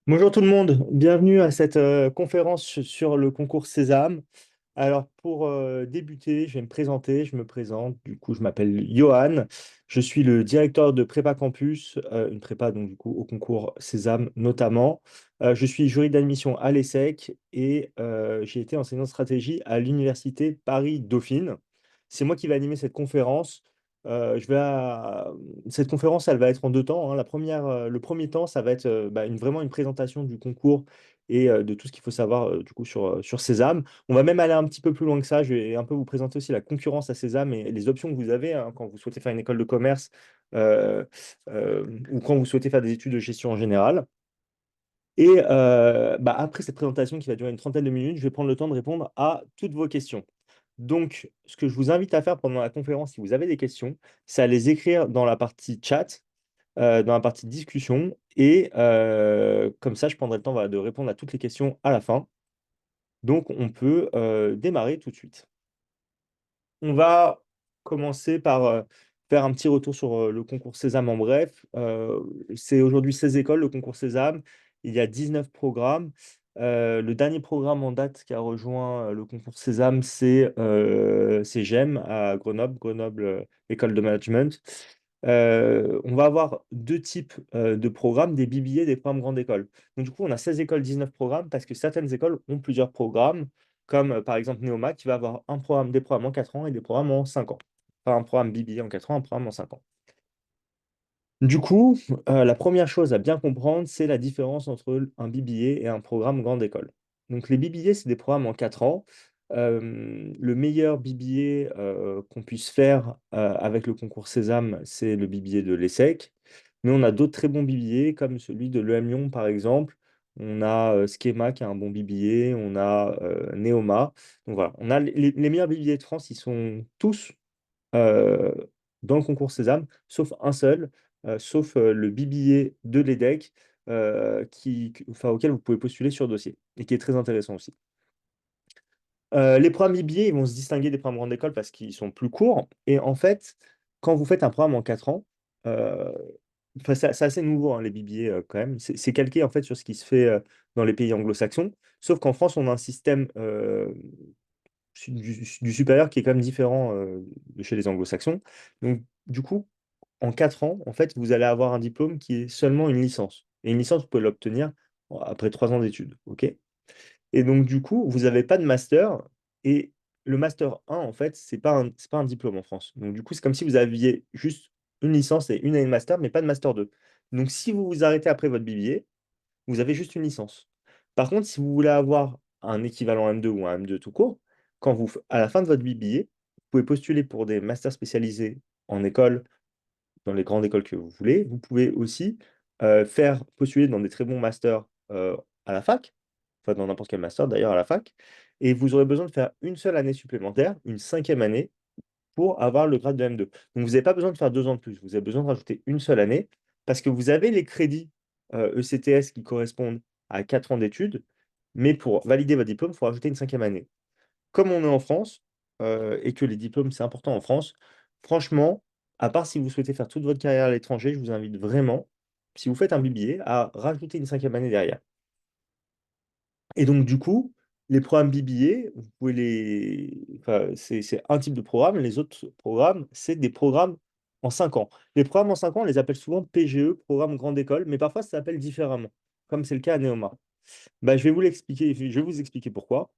Bonjour tout le monde, bienvenue à cette conférence sur le concours Sésame. Alors pour débuter, je vais me présenter, je me présente, du coup je m'appelle Johan, je suis le directeur de Prépa Campus, une prépa donc du coup au concours Sésame notamment. Je suis jury d'admission à l'ESSEC et j'ai été enseignant de stratégie à l'université Paris-Dauphine. C'est moi qui vais animer cette conférence. Euh, je vais à- Cette conférence, elle va être en deux temps, hein. Le premier temps, ça va être vraiment une présentation du concours et de tout ce qu'il faut savoir du coup sur Sésame. On va même aller un petit peu plus loin que ça. Je vais un peu vous présenter aussi la concurrence à Sésame et les options que vous avez hein, quand vous souhaitez faire une école de commerce euh, ou quand vous souhaitez faire des études de gestion en général. Et après cette présentation qui va durer une trentaine de minutes, je vais prendre le temps de répondre à toutes vos questions. Donc, ce que je vous invite à faire pendant la conférence, si vous avez des questions, c'est à les écrire dans la partie chat, dans la partie discussion, et comme ça, je prendrai le temps voilà, de répondre à toutes les questions à la fin. Donc, on peut démarrer tout de suite. On va commencer par faire un petit retour sur le concours Sésame en bref. C'est aujourd'hui 16 écoles, le concours Sésame. Il y a 19 programmes. Le dernier programme en date qui a rejoint le concours Sésame, c'est GEM à Grenoble, École de Management. On va avoir deux types de programmes, des BBA, des programmes grande école. Donc, du coup, on a 16 écoles, 19 programmes, parce que certaines écoles ont plusieurs programmes comme par exemple Neoma, qui va avoir des programmes en 4 ans et des programmes en 5 ans. Pas un programme BBA en 4 ans, un programme en 5 ans. Du coup, la première chose à bien comprendre, c'est la différence entre un BBA et un programme grande école. Donc les BBA, c'est des programmes en 4 ans. Le meilleur BBA qu'on puisse faire avec le concours Sésame, c'est le BBA de l'ESSEC. Mais on a d'autres très bons BBA, comme celui de l'EM Lyon, par exemple. On a Schema qui a un bon BBA, on a Neoma. Donc voilà, on a les meilleurs BBA de France, ils sont tous euh, dans le concours Sésame, sauf un seul, sauf le BBA de l'EDEC, auquel vous pouvez postuler sur dossier, et qui est très intéressant aussi. Les programmes BBA, ils vont se distinguer des programmes grande école parce qu'ils sont plus courts. Et en fait, quand vous faites un programme en 4 ans, euh, c'est assez nouveau, hein, les BBA quand même. C'est calqué en fait sur ce qui se fait dans les pays anglo-saxons. Sauf qu'en France, on a un système du supérieur qui est quand même différent de chez les anglo-saxons. Donc, du coup, en 4 ans, en fait, vous allez avoir un diplôme qui est seulement une licence. Et une licence, vous pouvez l'obtenir après 3 ans d'études. OK? Et donc, du coup, vous n'avez pas de master. Et le master 1, en fait, c'est pas un diplôme en France. Donc, du coup, c'est comme si vous aviez juste une licence et une année de master, mais pas de master 2. Donc, si vous vous arrêtez après votre BBA, vous avez juste une licence. Par contre, si vous voulez avoir un équivalent M2 ou un M2 tout court, à la fin de votre BBA, vous pouvez postuler pour des masters spécialisés en école, dans les grandes écoles que vous voulez. Vous pouvez aussi faire postuler dans des très bons masters à la fac, enfin dans n'importe quel master d'ailleurs à la fac, et vous aurez besoin de faire une seule année supplémentaire, une cinquième année, pour avoir le grade de M2. Donc vous n'avez pas besoin de faire 2 ans de plus, vous avez besoin de rajouter une seule année, parce que vous avez les crédits ECTS qui correspondent à 4 ans d'études, mais pour valider votre diplôme, il faut rajouter une cinquième année. Comme on est en France, et que les diplômes, c'est important en France, franchement, à part si vous souhaitez faire toute votre carrière à l'étranger, je vous invite vraiment, si vous faites un BBA, à rajouter une cinquième année derrière. Et donc, du coup, les programmes BBA, vous pouvez enfin, c'est un type de programme. Les autres programmes, c'est des programmes en 5 ans. Les programmes en 5 ans, on les appelle souvent PGE, programme grande école, mais parfois ça s'appelle différemment, comme c'est le cas à Neoma. Je vais vous l'expliquer, je vais vous expliquer pourquoi.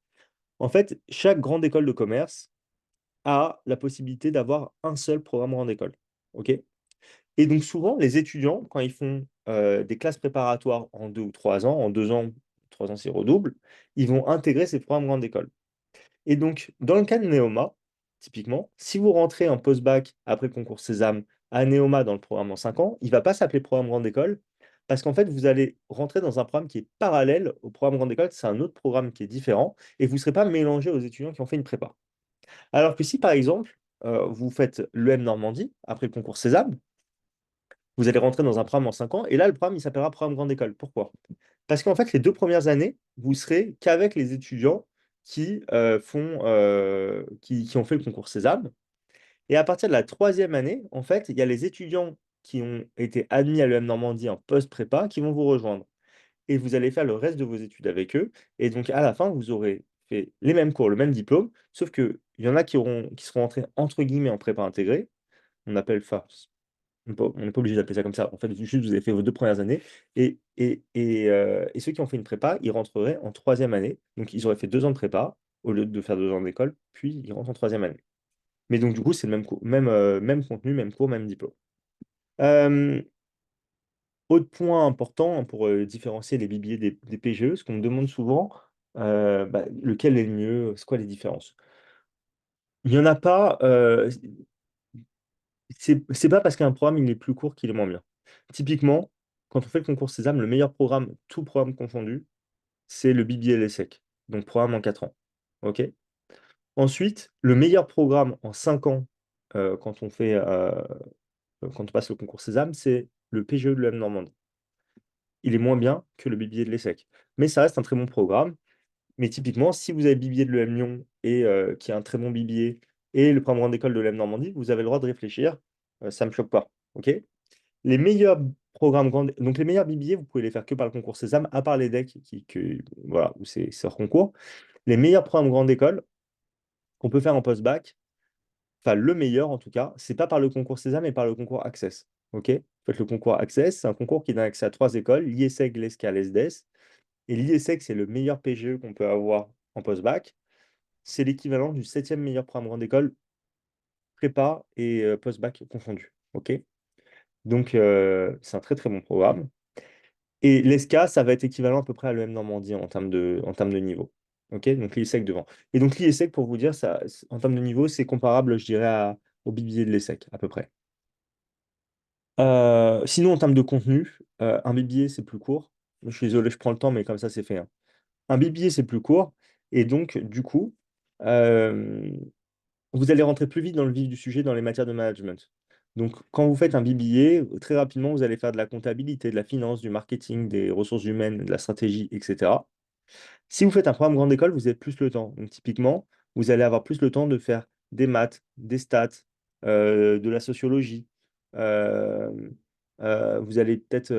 En fait, chaque grande école de commerce a la possibilité d'avoir un seul programme grande école. OK? Et donc souvent, les étudiants, quand ils font des classes préparatoires en 2 ou 3 ans, en 2 ans, 3 ans, c'est redouble, ils vont intégrer ces programmes grande école. Et donc, dans le cas de Neoma, typiquement, si vous rentrez en post-bac après concours Sésame à Neoma dans le programme en 5 ans, il ne va pas s'appeler programme grande école parce qu'en fait, vous allez rentrer dans un programme qui est parallèle au programme grande école, c'est un autre programme qui est différent et vous ne serez pas mélangé aux étudiants qui ont fait une prépa. Alors que si, par exemple, vous faites l'EM Normandie après le concours Sésame, vous allez rentrer dans un programme en 5 ans, et là, le programme, il s'appellera programme grande école. Pourquoi? Parce qu'en fait, les 2 premières années, vous serez qu'avec les étudiants qui ont fait le concours Sésame. Et à partir de la troisième année, en fait, il y a les étudiants qui ont été admis à l'EM Normandie en post-prépa qui vont vous rejoindre. et vous allez faire le reste de vos études avec eux. Et donc, à la fin, vous aurez fait les mêmes cours, le même diplôme, sauf qu'il y en a qui seront entrés entre guillemets en prépa intégrée. On appelle ça, on n'est pas obligé d'appeler ça comme ça. En fait, juste vous avez fait vos 2 premières années. Et ceux qui ont fait une prépa, ils rentreraient en troisième année. Donc, ils auraient fait 2 ans de prépa au lieu de faire 2 ans d'école, puis ils rentrent en troisième année. Mais donc, du coup, c'est le même cours, même contenu, même cours, même diplôme. Euh, Autre point important pour différencier les BBA des PGE, ce qu'on me demande souvent, lequel est le mieux, c'est quoi les différences? Il n'y en a pas, c'est pas parce qu'un programme il est plus court qu'il est moins bien. Typiquement, quand on fait le concours Sésame, le meilleur programme, tout programme confondu, c'est le BBA l'ESSEC, donc programme en 4 ans. OK? Ensuite, le meilleur programme en 5 ans, quand quand on passe le concours Sésame, c'est le PGE de l'EM Normandie. Il est moins bien que le BBA de l'ESSEC. Mais ça reste un très bon programme. Mais typiquement, si vous avez le BBA de l'EM Lyon et qui est un très bon BBA et le programme grande école de l'EM Normandie, vous avez le droit de réfléchir. Ça ne me choque pas. OK? Les meilleurs programmes grands, donc les meilleurs BBA, vous pouvez les faire que par le concours Sésame, à part les DEC, voilà, où c'est hors concours. Les meilleurs programmes grande école qu'on peut faire en post-bac, enfin le meilleur en tout cas, c'est pas par le concours Sésame, mais par le concours Access. OK? En fait, le concours Access, c'est un concours qui donne accès à 3 écoles, l'IESEG, l'ESCA, l'ESDES. Et l'IESEG, c'est le meilleur PGE qu'on peut avoir en post-bac. C'est l'équivalent du septième meilleur programme grande école, prépa et post-bac confondus. OK? Donc, c'est un très très bon programme. Et l'ESCA, ça va être équivalent à peu près à l'EM Normandie en termes de niveau. OK? Donc l'IESEG devant. Et donc l'IESEG, pour vous dire, ça, en termes de niveau, c'est comparable, je dirais, au BBA de l'ESSEC, à peu près. Sinon, en termes de contenu, un BBA, c'est plus court. Je suis désolé, je prends le temps, mais comme ça, c'est fait, hein. Un BBA, c'est plus court. Et donc, du coup, euh, vous allez rentrer plus vite dans le vif du sujet dans les matières de management. Donc, quand vous faites un BBA, très rapidement, vous allez faire de la comptabilité, de la finance, du marketing, des ressources humaines, de la stratégie, etc. Si vous faites un programme grande école, vous avez plus le temps. Donc, typiquement, vous allez avoir plus le temps de faire des maths, des stats, de la sociologie. Euh, Vous allez peut-être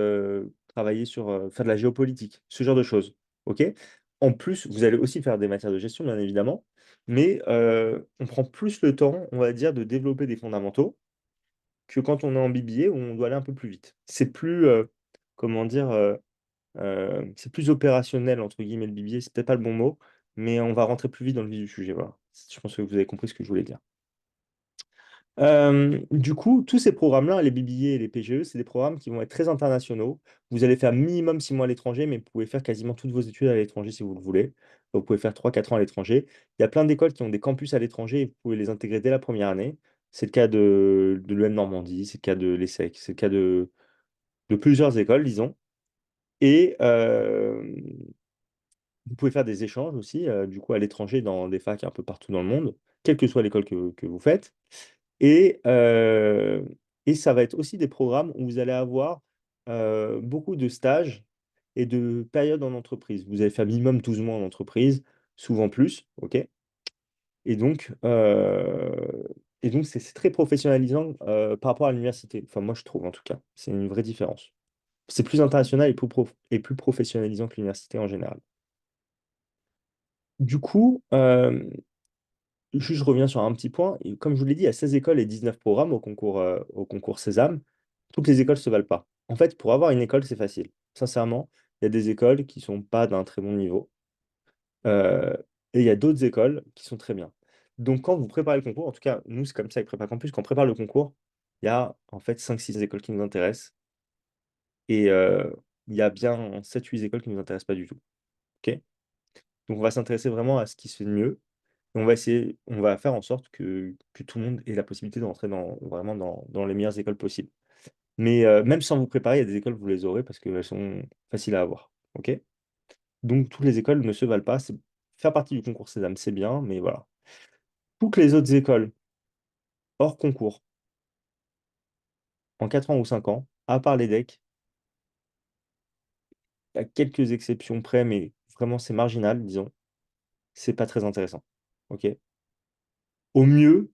travailler sur faire de la géopolitique, ce genre de choses. OK? En plus, vous allez aussi faire des matières de gestion, bien évidemment, mais on prend plus le temps, on va dire, de développer des fondamentaux que quand on est en BBA où on doit aller un peu plus vite. C'est plus, comment dire, c'est plus opérationnel, entre guillemets, le BBA, c'est peut-être pas le bon mot, mais on va rentrer plus vite dans le vif du sujet. Voilà. Je pense que vous avez compris ce que je voulais dire. Du coup, tous ces programmes-là, les BBA et les PGE, c'est des programmes qui vont être très internationaux. Vous allez faire minimum 6 mois à l'étranger, mais vous pouvez faire quasiment toutes vos études à l'étranger si vous le voulez. Vous pouvez faire 3 4 ans à l'étranger. Il y a plein d'écoles qui ont des campus à l'étranger et vous pouvez les intégrer dès la première année. C'est le cas de l'EM Normandie, c'est le cas de l'ESSEC, c'est le cas de plusieurs écoles, disons. Et vous pouvez faire des échanges aussi, du coup, à l'étranger, dans des facs un peu partout dans le monde, quelle que soit l'école que vous faites. Et, euh, et ça va être aussi des programmes où vous allez avoir beaucoup de stages et de périodes en entreprise. Vous allez faire minimum 12 mois en entreprise, souvent plus, OK? Et donc, c'est très professionnalisant par rapport à l'université. Enfin, moi, je trouve en tout cas. C'est une vraie différence. C'est plus international et plus professionnalisant que l'université en général. Du coup, juste, je reviens sur un petit point. Et comme je vous l'ai dit, il y a 16 écoles et 19 programmes au concours Sésame. Toutes les écoles ne se valent pas. En fait, pour avoir une école, c'est facile. Sincèrement, il y a des écoles qui ne sont pas d'un très bon niveau. euh, et il y a d'autres écoles qui sont très bien. Donc, quand vous préparez le concours, en tout cas, nous, c'est comme ça avec Prépa Campus, quand on prépare le concours, il y a en fait 5 6 écoles qui nous intéressent. Et il y a bien 7 8 écoles qui ne nous intéressent pas du tout. OK? Donc, on va s'intéresser vraiment à ce qui se fait de mieux. On va faire en sorte que tout le monde ait la possibilité de rentrer vraiment dans les meilleures écoles possibles. Mais même sans vous préparer, il y a des écoles, vous les aurez parce qu'elles sont faciles à avoir. OK? Donc, toutes les écoles ne se valent pas. Faire partie du concours Sésame, c'est bien, mais voilà. Toutes les autres écoles, hors concours, en 4 ans ou 5 ans, à part les DEC, il y a quelques exceptions près, mais vraiment, c'est marginal, disons. C'est pas très intéressant. OK? Au mieux,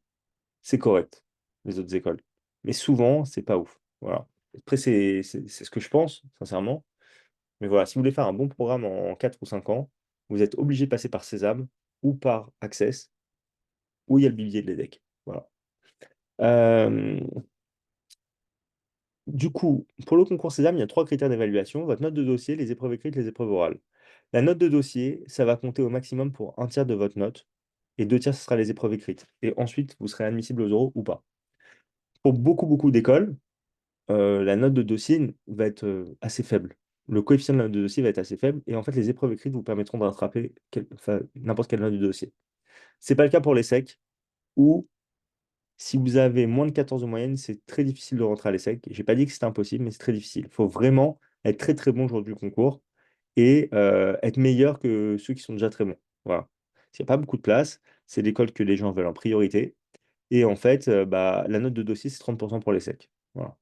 c'est correct, les autres écoles. Mais souvent, c'est pas ouf. Voilà. Après, c'est ce que je pense, sincèrement. Mais voilà, si vous voulez faire un bon programme en 4 ou 5 ans, vous êtes obligé de passer par Sésame ou par Access, où il y a le billet de l'EDEC. Voilà. Euh, du coup, pour le concours Sésame, il y a trois critères d'évaluation, votre note de dossier, les épreuves écrites, les épreuves orales. La note de dossier, ça va compter au maximum pour un tiers de votre note, et deux tiers, ce sera les épreuves écrites. Et ensuite, vous serez admissible aux oraux ou pas. Pour beaucoup d'écoles, la note de dossier va être assez faible. Le coefficient de la note de dossier va être assez faible, et en fait, les épreuves écrites vous permettront de rattraper enfin, n'importe quelle note de dossier. C'est pas le cas pour les SEC, où si vous avez moins de 14 de moyenne, c'est très difficile de rentrer à l'ESSEC. J'ai pas dit que c'était impossible, mais c'est très difficile. Il faut vraiment être très très bon le jour du concours et être meilleur que ceux qui sont déjà très bons. Voilà. Il n'y a pas beaucoup de place, c'est l'école que les gens veulent en priorité. Et en fait, bah, la note de dossier, c'est 30% pour l'ESSEC. Voilà.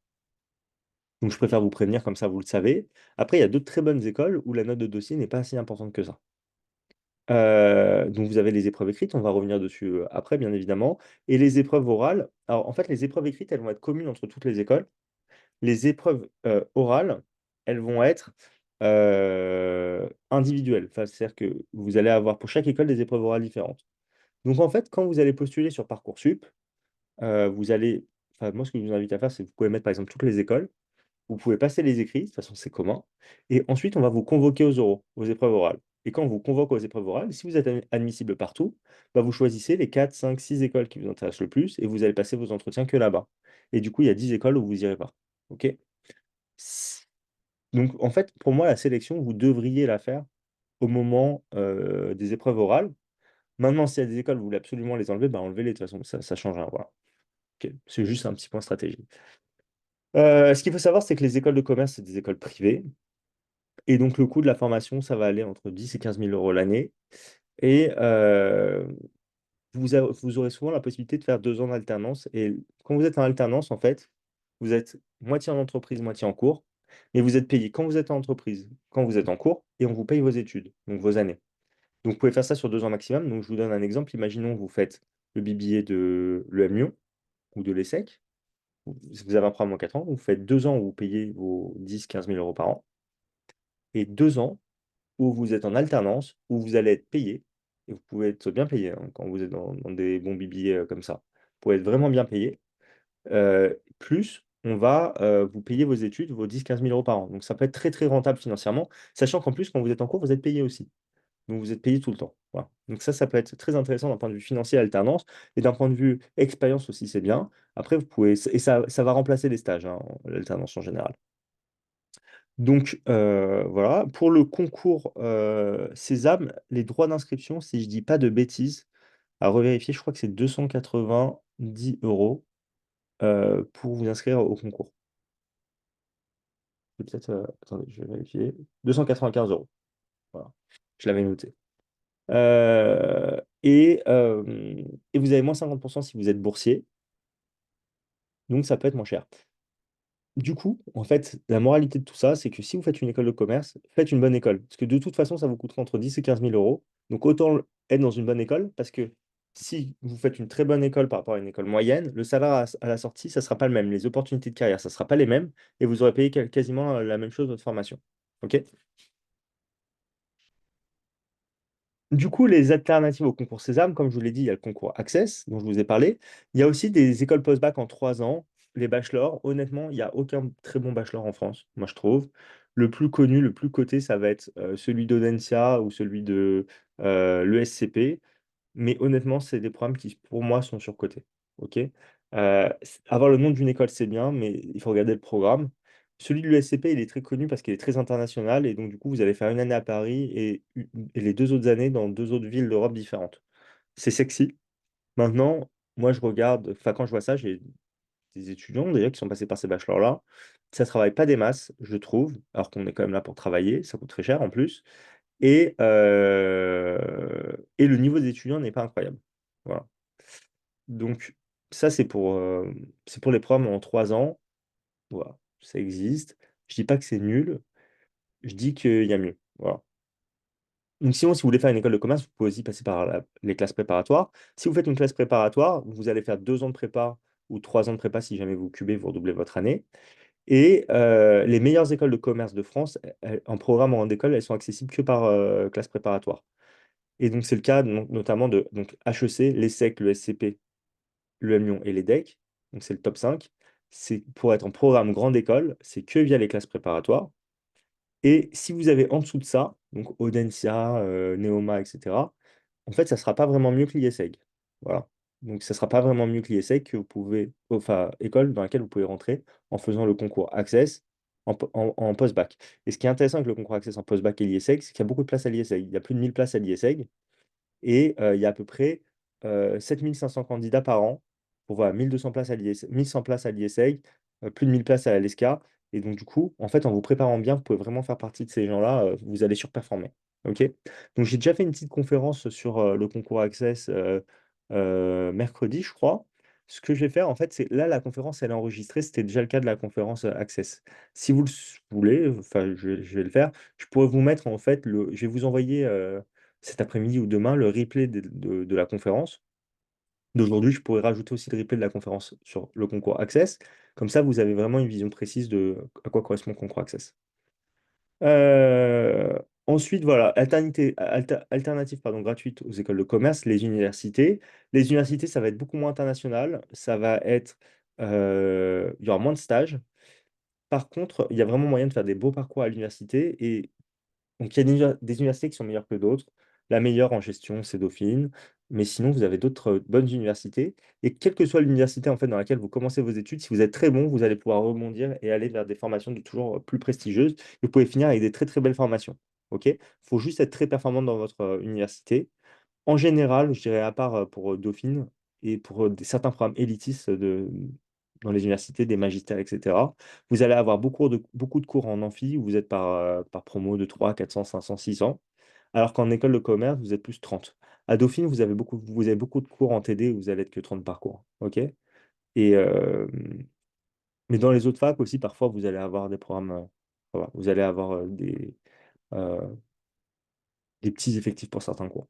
Donc je préfère vous prévenir, comme ça vous le savez. Après, il y a d'autres très bonnes écoles où la note de dossier n'est pas si importante que ça. Donc vous avez les épreuves écrites, on va revenir dessus après, bien évidemment. Et les épreuves orales. Alors en fait, les épreuves écrites, elles vont être communes entre toutes les écoles. Les épreuves orales, elles vont être individuelles. Enfin, c'est-à-dire que vous allez avoir pour chaque école des épreuves orales différentes. Donc en fait, quand vous allez postuler sur Parcoursup, vous allez. Enfin, moi, ce que je vous invite à faire, c'est que vous pouvez mettre par exemple toutes les écoles. Vous pouvez passer les écrits, de toute façon c'est commun. Et ensuite, on va vous convoquer aux oraux, aux épreuves orales. Et quand on vous convoque aux épreuves orales, si vous êtes admissible partout, bah, vous choisissez les 4, 5, 6 écoles qui vous intéressent le plus et vous allez passer vos entretiens que là-bas. Et du coup, il y a 10 écoles où vous n'irez pas. OK? Donc, en fait, pour moi, la sélection, vous devriez la faire au moment des épreuves orales. Maintenant, s'il y a des écoles où vous voulez absolument les enlever, bah, enlevez-les, de toute façon, ça change rien. Voilà. OK. C'est juste un petit point stratégique. Ce qu'il faut savoir, c'est que les écoles de commerce, c'est des écoles privées. Et donc, le coût de la formation, ça va aller entre 10 et 15 000 euros l'année. Et vous aurez souvent la possibilité de faire 2 ans d'alternance. Et quand vous êtes en alternance, en fait, vous êtes moitié en entreprise, moitié en cours. Mais vous êtes payé quand vous êtes en entreprise, quand vous êtes en cours, et on vous paye vos études, donc vos années. Donc, vous pouvez faire ça sur 2 ans maximum. Donc, je vous donne un exemple. Imaginons que vous faites le BBA de l'EM Lyon ou de l'ESSEC. Vous avez un programme en 4 ans. Vous faites 2 ans où vous payez vos 10 15 000 euros par an. Et 2 ans où vous êtes en alternance, où vous allez être payé, et vous pouvez être bien payé hein, quand vous êtes dans des bons billets comme ça. Vous pouvez être vraiment bien payé. Plus, on va vous payer vos études, vos 10 15 000 euros par an. Donc ça peut être très très rentable financièrement, sachant qu'en plus, quand vous êtes en cours, vous êtes payé aussi. Donc vous êtes payé tout le temps. Voilà. Donc ça peut être très intéressant d'un point de vue financier, alternance, et d'un point de vue expérience aussi, c'est bien. Après, vous pouvez, et ça va remplacer les stages, hein, l'alternance en général. Donc voilà, pour le concours Sésame, les droits d'inscription, si je dis pas de bêtises, à revérifier, je crois que c'est 290 euros pour vous inscrire au concours. Peut-être, attendez, je vais vérifier. 295 euros. Voilà, je l'avais noté. Et vous avez moins 50% si vous êtes boursier, donc ça peut être moins cher. Du coup, en fait, la moralité de tout ça, c'est que si vous faites une école de commerce, faites une bonne école. Parce que de toute façon, ça vous coûtera entre 10 et 15 000 euros. Donc autant être dans une bonne école, parce que si vous faites une très bonne école par rapport à une école moyenne, le salaire à la sortie, ça ne sera pas le même. Les opportunités de carrière, ça ne sera pas les mêmes. Et vous aurez payé quasiment la même chose votre formation. OK? Du coup, les alternatives au concours Sésame, comme je vous l'ai dit, il y a le concours Access, dont je vous ai parlé. Il y a aussi des écoles post-bac en 3 ans, les bachelors. Honnêtement, il n'y a aucun très bon bachelor en France, moi je trouve. Le plus connu, le plus coté, ça va être celui d'Audencia ou celui de l'ESCP. Mais honnêtement, c'est des programmes qui, pour moi, sont surcotés. OK? Avoir le nom d'une école, c'est bien, mais il faut regarder le programme. Celui de l'USCP, il est très connu parce qu'il est très international. Et donc, du coup, vous allez faire une année à Paris et les 2 autres années dans 2 autres villes d'Europe différentes. C'est sexy. Maintenant, moi, je regarde, enfin, quand je vois ça, j'ai des étudiants d'ailleurs qui sont passés par ces bachelors-là. Ça travaille pas des masses, je trouve, alors qu'on est quand même là pour travailler. Ça coûte très cher en plus. Et le niveau des étudiants n'est pas incroyable. Voilà. Donc, ça, c'est pour les programmes en 3 ans. Voilà, ça existe. Je dis pas que c'est nul, je dis qu'il y a mieux. Voilà. Donc, sinon, si vous voulez faire une école de commerce, vous pouvez aussi passer par les classes préparatoires. Si vous faites une classe préparatoire, vous allez faire 2 ans de prépa ou 3 ans de prépa si jamais vous cubez, vous redoublez votre année. Et les meilleures écoles de commerce de France, en programme en grande école, elles sont accessibles que par classe préparatoire. Et donc, c'est le cas notamment de donc, HEC, l'ESSEC, le SCP, l'EM Lyon et l'EDEC. Donc, c'est le top 5. C'est pour être en programme grande école, c'est que via les classes préparatoires. Et si vous avez en dessous de ça, donc Audencia, Neoma, etc., en fait, ça ne sera pas vraiment mieux que l'ISEG. Voilà. Donc, ça ne sera pas vraiment mieux que l'ISEG que vous pouvez, enfin, école dans laquelle vous pouvez rentrer en faisant le concours Access en post-bac. Et ce qui est intéressant avec le concours Access en post-bac et l'ISEG, c'est qu'il y a beaucoup de places à l'ISEG. Il y a plus de 1000 places à l'ISEG. Et il y a à peu près 7500 candidats par an pour voilà, 1200 places à l'IS, 1100 places à l'ISEG, plus de 1000 places à l'ESCA. Et donc, du coup, en fait, en vous préparant bien, vous pouvez vraiment faire partie de ces gens-là. Vous allez surperformer. OK? Donc, j'ai déjà fait une petite conférence sur le concours Access mercredi, je crois. Ce que je vais faire, en fait, c'est là, la conférence, elle est enregistrée. C'était déjà le cas de la conférence Access. Si vous le voulez, enfin, je vais le faire. Je pourrais vous mettre, en fait, je vais vous envoyer cet après-midi ou demain le replay de la conférence d'aujourd'hui. Je pourrais rajouter aussi le replay de la conférence sur le concours Access. Comme ça, vous avez vraiment une vision précise de à quoi correspond le concours Access. Euh, Ensuite, voilà, alternative pardon, gratuite aux écoles de commerce, les universités. Les universités, ça va être beaucoup moins international. Ça va être, il y aura moins de stages. Par contre, il y a vraiment moyen de faire des beaux parcours à l'université. Et donc, il y a des universités qui sont meilleures que d'autres. La meilleure en gestion, c'est Dauphine. Mais sinon, vous avez d'autres bonnes universités. Et quelle que soit l'université en fait, dans laquelle vous commencez vos études, si vous êtes très bon, vous allez pouvoir rebondir et aller vers des formations de toujours plus prestigieuses. Et vous pouvez finir avec des très très belles formations. OK? Il faut juste être très performant dans votre université. En général, je dirais à part pour Dauphine et pour certains programmes élitistes dans les universités, des magistères, etc., vous allez avoir beaucoup de cours en amphi où vous êtes par promo de 3, 400, 500, 600, alors qu'en école de commerce, vous êtes plus 30. À Dauphine, vous avez beaucoup de cours en TD où vous allez être que 30 par cours. OK? Et, mais dans les autres facs aussi, parfois, vous allez avoir des programmes, voilà, vous allez avoir euh, des petits effectifs pour certains cours.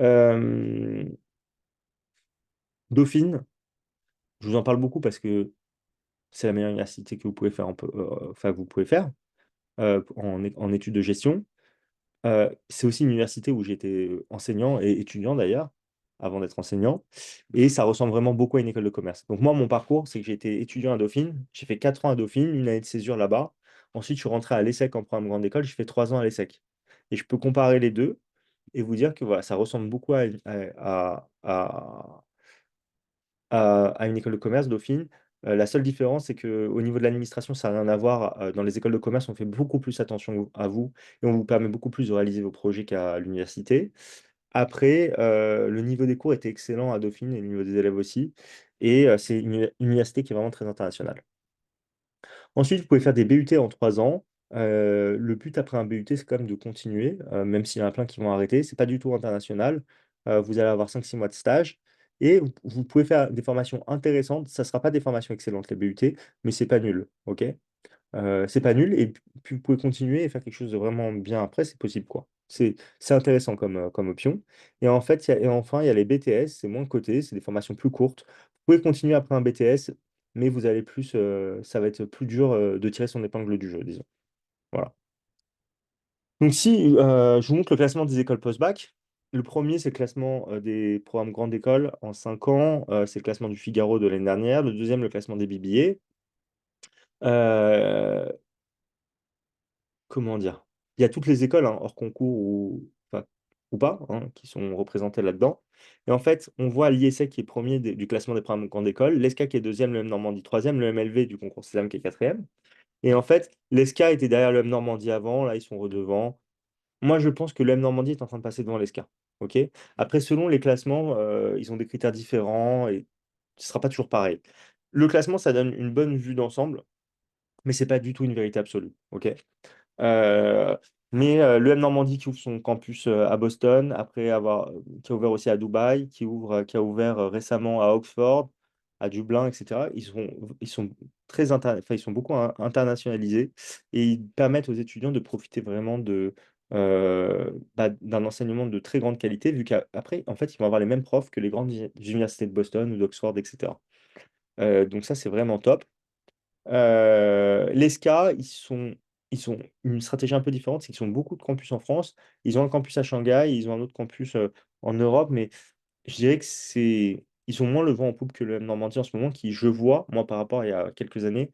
Euh, Dauphine, je vous en parle beaucoup parce que c'est la meilleure université que vous pouvez faire, enfin, que vous pouvez faire en études de gestion. C'est aussi une université où j'ai été enseignant et étudiant d'ailleurs, avant d'être enseignant. Et ça ressemble vraiment beaucoup à une école de commerce. Donc moi, mon parcours, c'est que j'ai été étudiant à Dauphine. J'ai fait 4 ans à Dauphine, une année de césure là-bas. Ensuite, je suis rentré à l'ESSEC en programme grande école. J'ai fait 3 ans à l'ESSEC. Et je peux comparer les deux et vous dire que voilà, ça ressemble beaucoup à une école de commerce, Dauphine. La seule différence, c'est qu'au niveau de l'administration, ça n'a rien à voir. Dans les écoles de commerce, on fait beaucoup plus attention à vous et on vous permet beaucoup plus de réaliser vos projets qu'à l'université. Après, le niveau des cours était excellent à Dauphine et le niveau des élèves aussi. Et c'est une université qui est vraiment très internationale. Ensuite, vous pouvez faire des BUT en 3 ans. Le but après un BUT, c'est quand même de continuer, même s'il y en a plein qui vont arrêter. C'est pas du tout international. Vous allez avoir 5 6 mois de stage. Et vous pouvez faire des formations intéressantes. Ça ne sera pas des formations excellentes, les BUT, mais c'est pas nul. OK? C'est pas nul. Et puis, vous pouvez continuer et faire quelque chose de vraiment bien après, c'est possible, quoi. C'est intéressant comme option. Et en fait, et enfin, il y a les BTS, c'est moins coté, c'est des formations plus courtes. Vous pouvez continuer après un BTS, mais vous allez plus, ça va être plus dur de tirer son épingle du jeu, disons. Voilà. Donc si je vous montre le classement des écoles post-bac, le premier, c'est le classement des programmes grande école en 5 ans. C'est le classement du Figaro de l'année dernière. Le deuxième, le classement des BBA. Comment dire? Il y a toutes les écoles, hein, hors concours enfin, ou pas, hein, qui sont représentées là-dedans. Et en fait, on voit l'IESEC qui est premier du classement des programmes grande école, l'ESCA qui est deuxième, le M Normandie troisième, le MLV du concours Sésame qui est quatrième. Et en fait, l'ESCA était derrière le M Normandie avant, là ils sont redevant. Moi, je pense que le M Normandie est en train de passer devant l'ESCA. Ok? Après, selon les classements, ils ont des critères différents et ce ne sera pas toujours pareil. Le classement, ça donne une bonne vue d'ensemble, mais c'est pas du tout une vérité absolue. Ok? Euh, mais l'EM Normandie qui ouvre son campus à Boston, qui a ouvert aussi à Dubaï, qui a ouvert récemment à Oxford, à Dublin, etc. Ils sont enfin, ils sont beaucoup internationalisés et ils permettent aux étudiants de profiter vraiment d'un enseignement de très grande qualité, vu qu'après, en fait, ils vont avoir les mêmes profs que les grandes universités de Boston ou d'Oxford, etc. Donc ça, c'est vraiment top. L'ESCA, ils sont une stratégie un peu différente, c'est qu'ils ont beaucoup de campus en France. Ils ont un campus à Shanghai, ils ont un autre campus en Europe, mais je dirais que ils ont moins le vent en poupe que le M Normandie en ce moment, qui, je vois, moi, par rapport à il y a quelques années,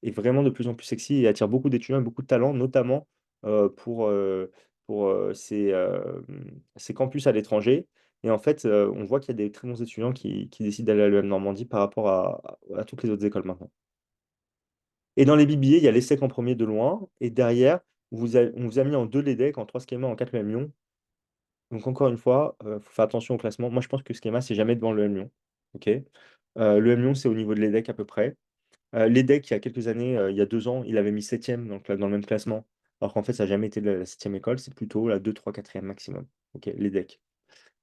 est vraiment de plus en plus sexy et attire beaucoup d'étudiants et beaucoup de talents, notamment pour ces campus à l'étranger. Et en fait, on voit qu'il y a des très bons étudiants qui décident d'aller à l'EM Normandie par rapport à toutes les autres écoles maintenant. Et dans les BBA, il y a l'ESSEC en premier de loin, et derrière, on vous a mis en deux l'EDEC, en trois schémas, en quatre le M Lyon. Donc encore une fois, il faut faire attention au classement. Moi, je pense que Schema, c'est jamais devant le M Lyon. Ok. Le M Lyon, c'est au niveau de l'EDEC à peu près. L'EDEC, il y a quelques années, il y a 2 ans, il avait mis septième dans le même classement. Alors qu'en fait, ça n'a jamais été la septième école, c'est plutôt la 2, 3, quatrième maximum. Ok, l'EDEC.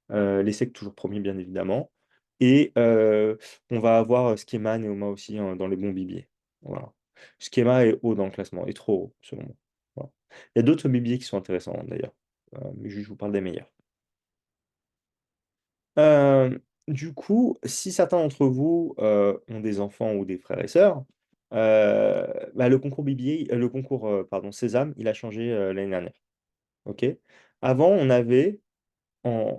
L'ESSEC, toujours premier, bien évidemment. Et on va avoir Schema, Neoma aussi hein, dans les bons bibiers. Voilà. Schema est haut dans le classement, est trop haut, selon moi. Voilà. Il y a d'autres bibiers qui sont intéressants, d'ailleurs. Mais je vous parle des meilleurs. Euh, du coup, si certains d'entre vous ont des enfants ou des frères et sœurs, bah, le concours BBA, le concours pardon, Sésame, il a changé l'année dernière. Ok? Avant, on avait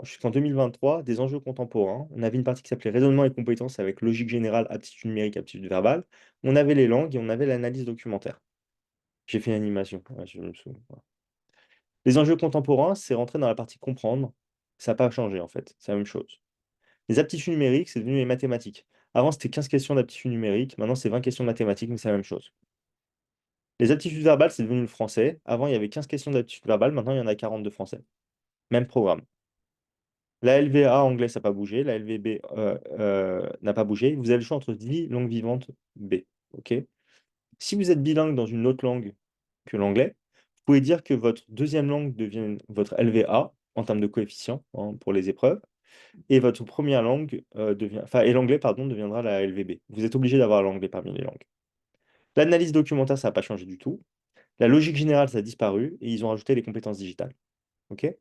jusqu'en 2023 des enjeux contemporains. On avait une partie qui s'appelait raisonnement et compétences avec logique générale, aptitude numérique, aptitude verbale. On avait les langues et on avait l'analyse documentaire. J'ai fait une animation. Ouais, je me souviens. Voilà. Les enjeux contemporains, c'est rentré dans la partie comprendre. Ça n'a pas changé en fait. C'est la même chose. Les aptitudes numériques, c'est devenu les mathématiques. Avant, c'était 15 questions d'aptitude numérique. Maintenant, c'est 20 questions de mathématiques, mais c'est la même chose. Les aptitudes verbales, c'est devenu le français. Avant, il y avait 15 questions d'aptitude verbale. Maintenant, il y en a 40 de français. Même programme. La LVA anglais, ça n'a pas bougé. La LVB n'a pas bougé. Vous avez le choix entre 10 langues vivantes B. OK? Si vous êtes bilingue dans une autre langue que l'anglais, vous pouvez dire que votre deuxième langue devient votre LVA en termes de coefficient hein, pour les épreuves. Et votre première langue enfin, et l'anglais, pardon, deviendra la LVB. Vous êtes obligé d'avoir l'anglais parmi les langues. L'analyse documentaire, ça n'a pas changé du tout. La logique générale, ça a disparu et ils ont rajouté les compétences digitales. OK?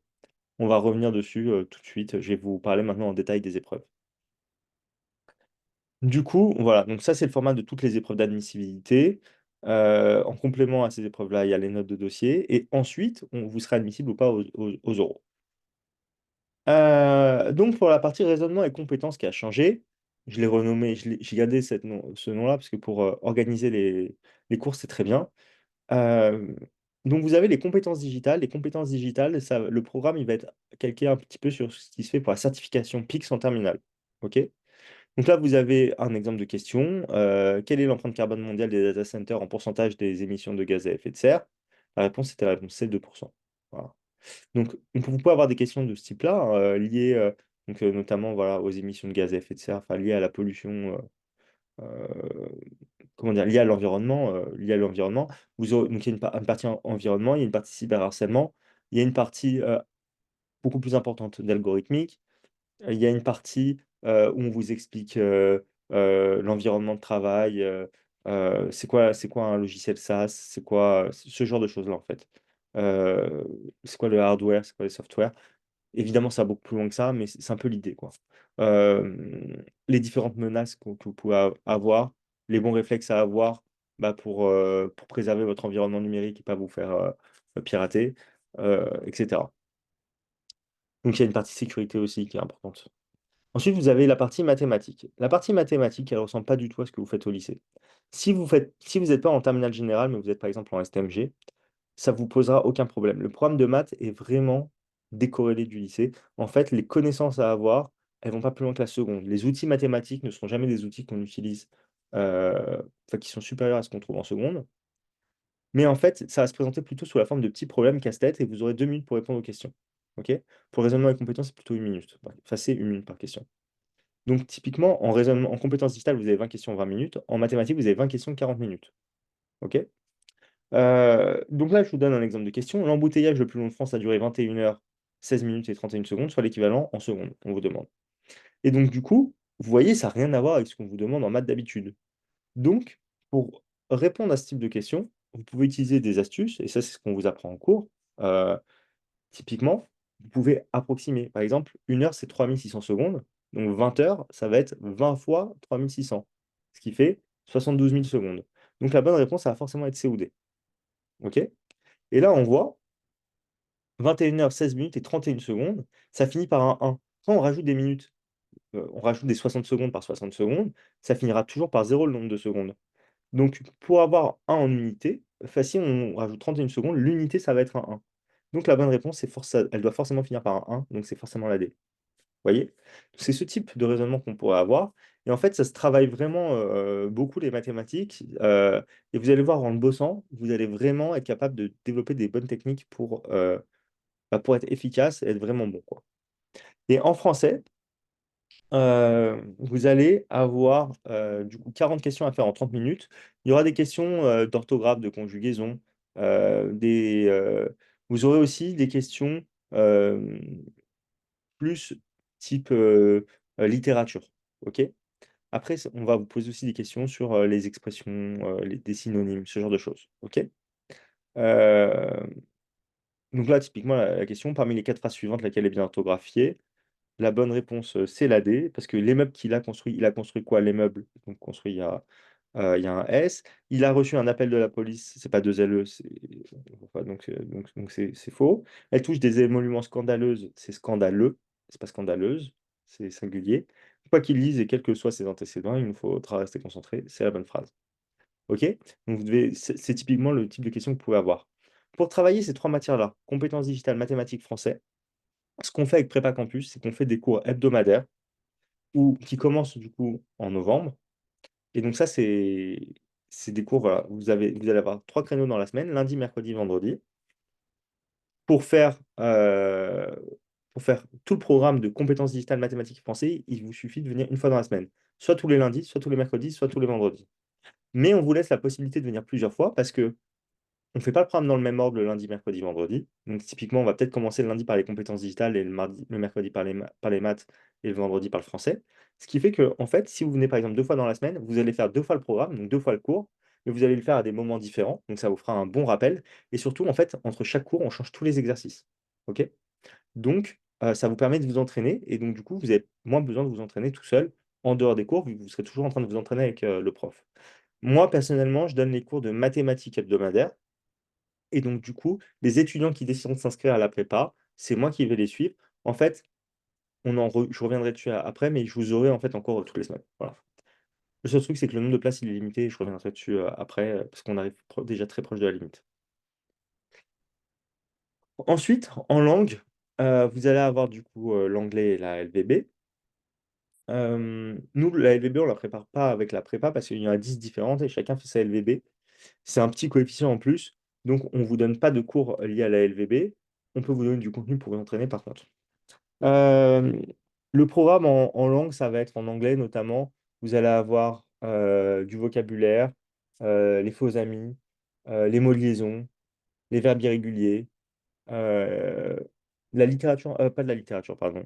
On va revenir dessus tout de suite. Je vais vous parler maintenant en détail des épreuves. Du coup, voilà, donc ça, c'est le format de toutes les épreuves d'admissibilité. En complément à ces épreuves-là, il y a les notes de dossier. Et ensuite, vous serez admissible ou pas aux oraux. Donc, pour la partie raisonnement et compétences qui a changé, je l'ai renommé, j'ai gardé ce nom-là parce que pour organiser les cours, c'est très bien. Euh, donc, vous avez les compétences digitales. Les compétences digitales, ça, le programme, il va être calqué un petit peu sur ce qui se fait pour la certification PICS en terminale. OK? Donc là, vous avez un exemple de question. Quelle est l'empreinte carbone mondiale des data centers en pourcentage des émissions de gaz à effet de serre? La réponse, c'était la réponse C, 2%. Voilà. Donc, vous pouvez avoir des questions de ce type-là, hein, liées notamment voilà, aux émissions de gaz à effet de serre, enfin liées à la pollution, comment dire, liées à l'environnement. Donc, il y a une partie environnement, il y a une partie cyberharcèlement, il y a une partie beaucoup plus importante d'algorithmique, il y a une partie où on vous explique l'environnement de travail, c'est quoi un logiciel SaaS, c'est quoi ce genre de choses-là en fait. Euh, c'est quoi le hardware, c'est quoi le software. Évidemment, ça va beaucoup plus loin que ça, mais c'est un peu l'idée, quoi. Les différentes menaces que vous pouvez avoir, les bons réflexes à avoir bah, pour préserver votre environnement numérique et pas vous faire pirater, etc. Donc, il y a une partie sécurité aussi qui est importante. Ensuite, vous avez la partie mathématique. La partie mathématique, elle ne ressemble pas du tout à ce que vous faites au lycée. Si vous n'êtes pas en terminale générale, mais vous êtes par exemple en STMG, ça vous posera aucun problème. Le programme de maths est vraiment décorrélé du lycée. En fait, les connaissances à avoir, elles vont pas plus loin que la seconde. Les outils mathématiques ne seront jamais des outils qu'on utilise, enfin, qui sont supérieurs à ce qu'on trouve en seconde. Mais en fait, ça va se présenter plutôt sous la forme de petits problèmes casse-tête et vous aurez 2 minutes pour répondre aux questions. OK? Pour le raisonnement et compétences, c'est plutôt 1 minute. Enfin, c'est 1 minute par question. Donc, typiquement, en raisonnement, en compétences digitales, vous avez 20 questions en 20 minutes. En mathématiques, vous avez 20 questions 40 minutes. OK? Donc là, je vous donne un exemple de question. L'embouteillage le plus long de France a duré 21 heures, 16 minutes et 31 secondes, soit l'équivalent en secondes, on vous demande. Et donc, du coup, vous voyez, ça n'a rien à voir avec ce qu'on vous demande en maths d'habitude. Donc, pour répondre à ce type de questions, vous pouvez utiliser des astuces, et ça, c'est ce qu'on vous apprend en cours. Euh, Typiquement, vous pouvez approximer. Par exemple, 1 heure, c'est 3600 secondes. Donc, 20 heures, ça va être 20 fois 3600, ce qui fait 72 000 secondes. Donc la bonne réponse, ça va forcément être C ou D. OK? Et là, on voit 21 h 16 minutes et 31 secondes, ça finit par un 1. Quand on rajoute des minutes, on rajoute des 60 secondes par 60 secondes, ça finira toujours par 0 le nombre de secondes. Donc pour avoir 1 en unité, facile, on rajoute 31 secondes, l'unité, ça va être un 1. Donc la bonne réponse, elle doit forcément finir par un 1, donc c'est forcément la D. Voyez? C'est ce type de raisonnement qu'on pourrait avoir et en fait, ça se travaille vraiment, beaucoup les mathématiques, et vous allez voir en le bossant, vous allez vraiment être capable de développer des bonnes techniques pour être efficace et être vraiment bon, quoi. Et en français, vous allez avoir, du coup 40 questions à faire en 30 minutes. Il y aura des questions, d'orthographe, de conjugaison, vous aurez aussi des questions, hem plus type, littérature, OK? Après on va vous poser aussi des questions sur, les expressions, des synonymes, ce genre de choses, OK? Hem, donc là, typiquement, la question: «Parmi les 4 phrases suivantes, laquelle est bien orthographiée?» La bonne réponse, c'est la D, parce que l'immeuble qu'il a construit, il a construit quoi? L'immeuble, donc construit, il y a un S. Il a reçu un appel de la police, c'est pas 2 LE, c'est enfin donc c'est faux. Elle touche des émoluments scandaleuses, c'est scandaleux, c'est pas scandaleuse, c'est singulier. Quoi qu'il dise et quels que soient ses antécédents, il nous faudra rester concentré, c'est la bonne phrase. OK? Donc vous devez c'est typiquement le type de question que vous pouvez avoir. Pour travailler ces 3 matières-là, compétences digitales, mathématiques, français, ce qu'on fait avec Prépa Campus, c'est qu'on fait des cours hebdomadaires ou qui commencent du coup en novembre. Et donc ça, c'est des cours, voilà, vous allez avoir 3 créneaux dans la semaine, lundi, mercredi, vendredi, pour faire, pour faire tout le programme de compétences digitales, mathématiques et français, il vous suffit de venir une fois dans la semaine. Soit tous les lundis, soit tous les mercredis, soit tous les vendredis. Mais on vous laisse la possibilité de venir plusieurs fois parce que on fait pas le programme dans le même ordre le lundi, mercredi, vendredi. Donc typiquement, on va peut-être commencer le lundi par les compétences digitales et le mercredi par les maths et le vendredi par le français. Ce qui fait que, en fait, si vous venez par exemple 2 fois dans la semaine, vous allez faire 2 fois le programme, donc 2 fois le cours, mais vous allez le faire à des moments différents, donc ça vous fera un bon rappel et surtout, en fait, entre chaque cours, on change tous les exercices. OK? Donc ça vous permet de vous entraîner et donc du coup, vous avez moins besoin de vous entraîner tout seul en dehors des cours, vu que vous serez toujours en train de vous entraîner avec, le prof. Moi, personnellement, je donne les cours de mathématiques hebdomadaires et donc du coup, les étudiants qui décideront de s'inscrire à la prépa, c'est moi qui vais les suivre. En fait, je reviendrai dessus après, mais je vous aurai en fait encore toutes les semaines. Voilà. Le seul truc, c'est que le nombre de places, il est limité et je reviendrai dessus, après, parce qu'on arrive déjà très proche de la limite. Ensuite, en langue, vous allez avoir du coup, l'anglais et la LVB. Nous, la LVB, on la prépare pas avec la prépa parce qu'il y en a 10 différentes et chacun fait sa LVB. C'est un petit coefficient en plus, donc on vous donne pas de cours liés à la LVB. On peut vous donner du contenu pour vous entraîner par contre. Hem, le programme en langue, ça va être en anglais notamment. Vous allez avoir, du vocabulaire, les faux amis, les mots de liaison, les verbes irréguliers, la littérature, pas de la littérature, pardon,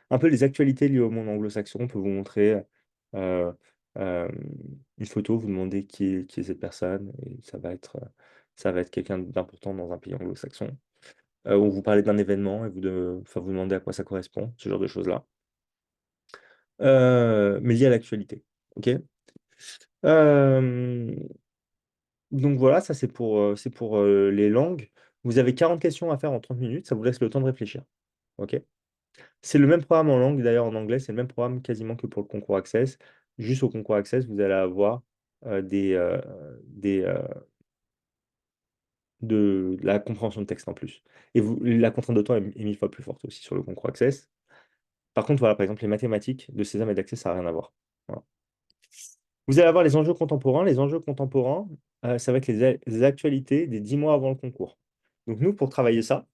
un peu les actualités liées au monde anglo-saxon. On peut vous montrer, heu, hem, une photo, vous demandez qui est cette personne et ça va être quelqu'un d'important dans un pays anglo-saxon. On vous parlait d'un événement et vous demandez à quoi ça correspond, ce genre de choses-là. Mais lié à l'actualité, OK? Hem, donc voilà, ça c'est pour, les langues. Vous avez 40 questions à faire en 30 minutes, ça vous laisse le temps de réfléchir, OK? C'est le même programme en langue, d'ailleurs en anglais, c'est le même programme quasiment que pour le concours Access. Juste au concours Access, vous allez avoir, des, de la compréhension de texte en plus et la contrainte de temps est 1000 fois plus forte aussi sur le concours Access. Par contre, voilà, par exemple, les mathématiques de Sésame et d'Access, ça a rien à voir. Voilà. Vous allez avoir les enjeux contemporains. Les enjeux contemporains, ça va être les actualités des 10 mois avant le concours. Donc nous, pour travailler ça,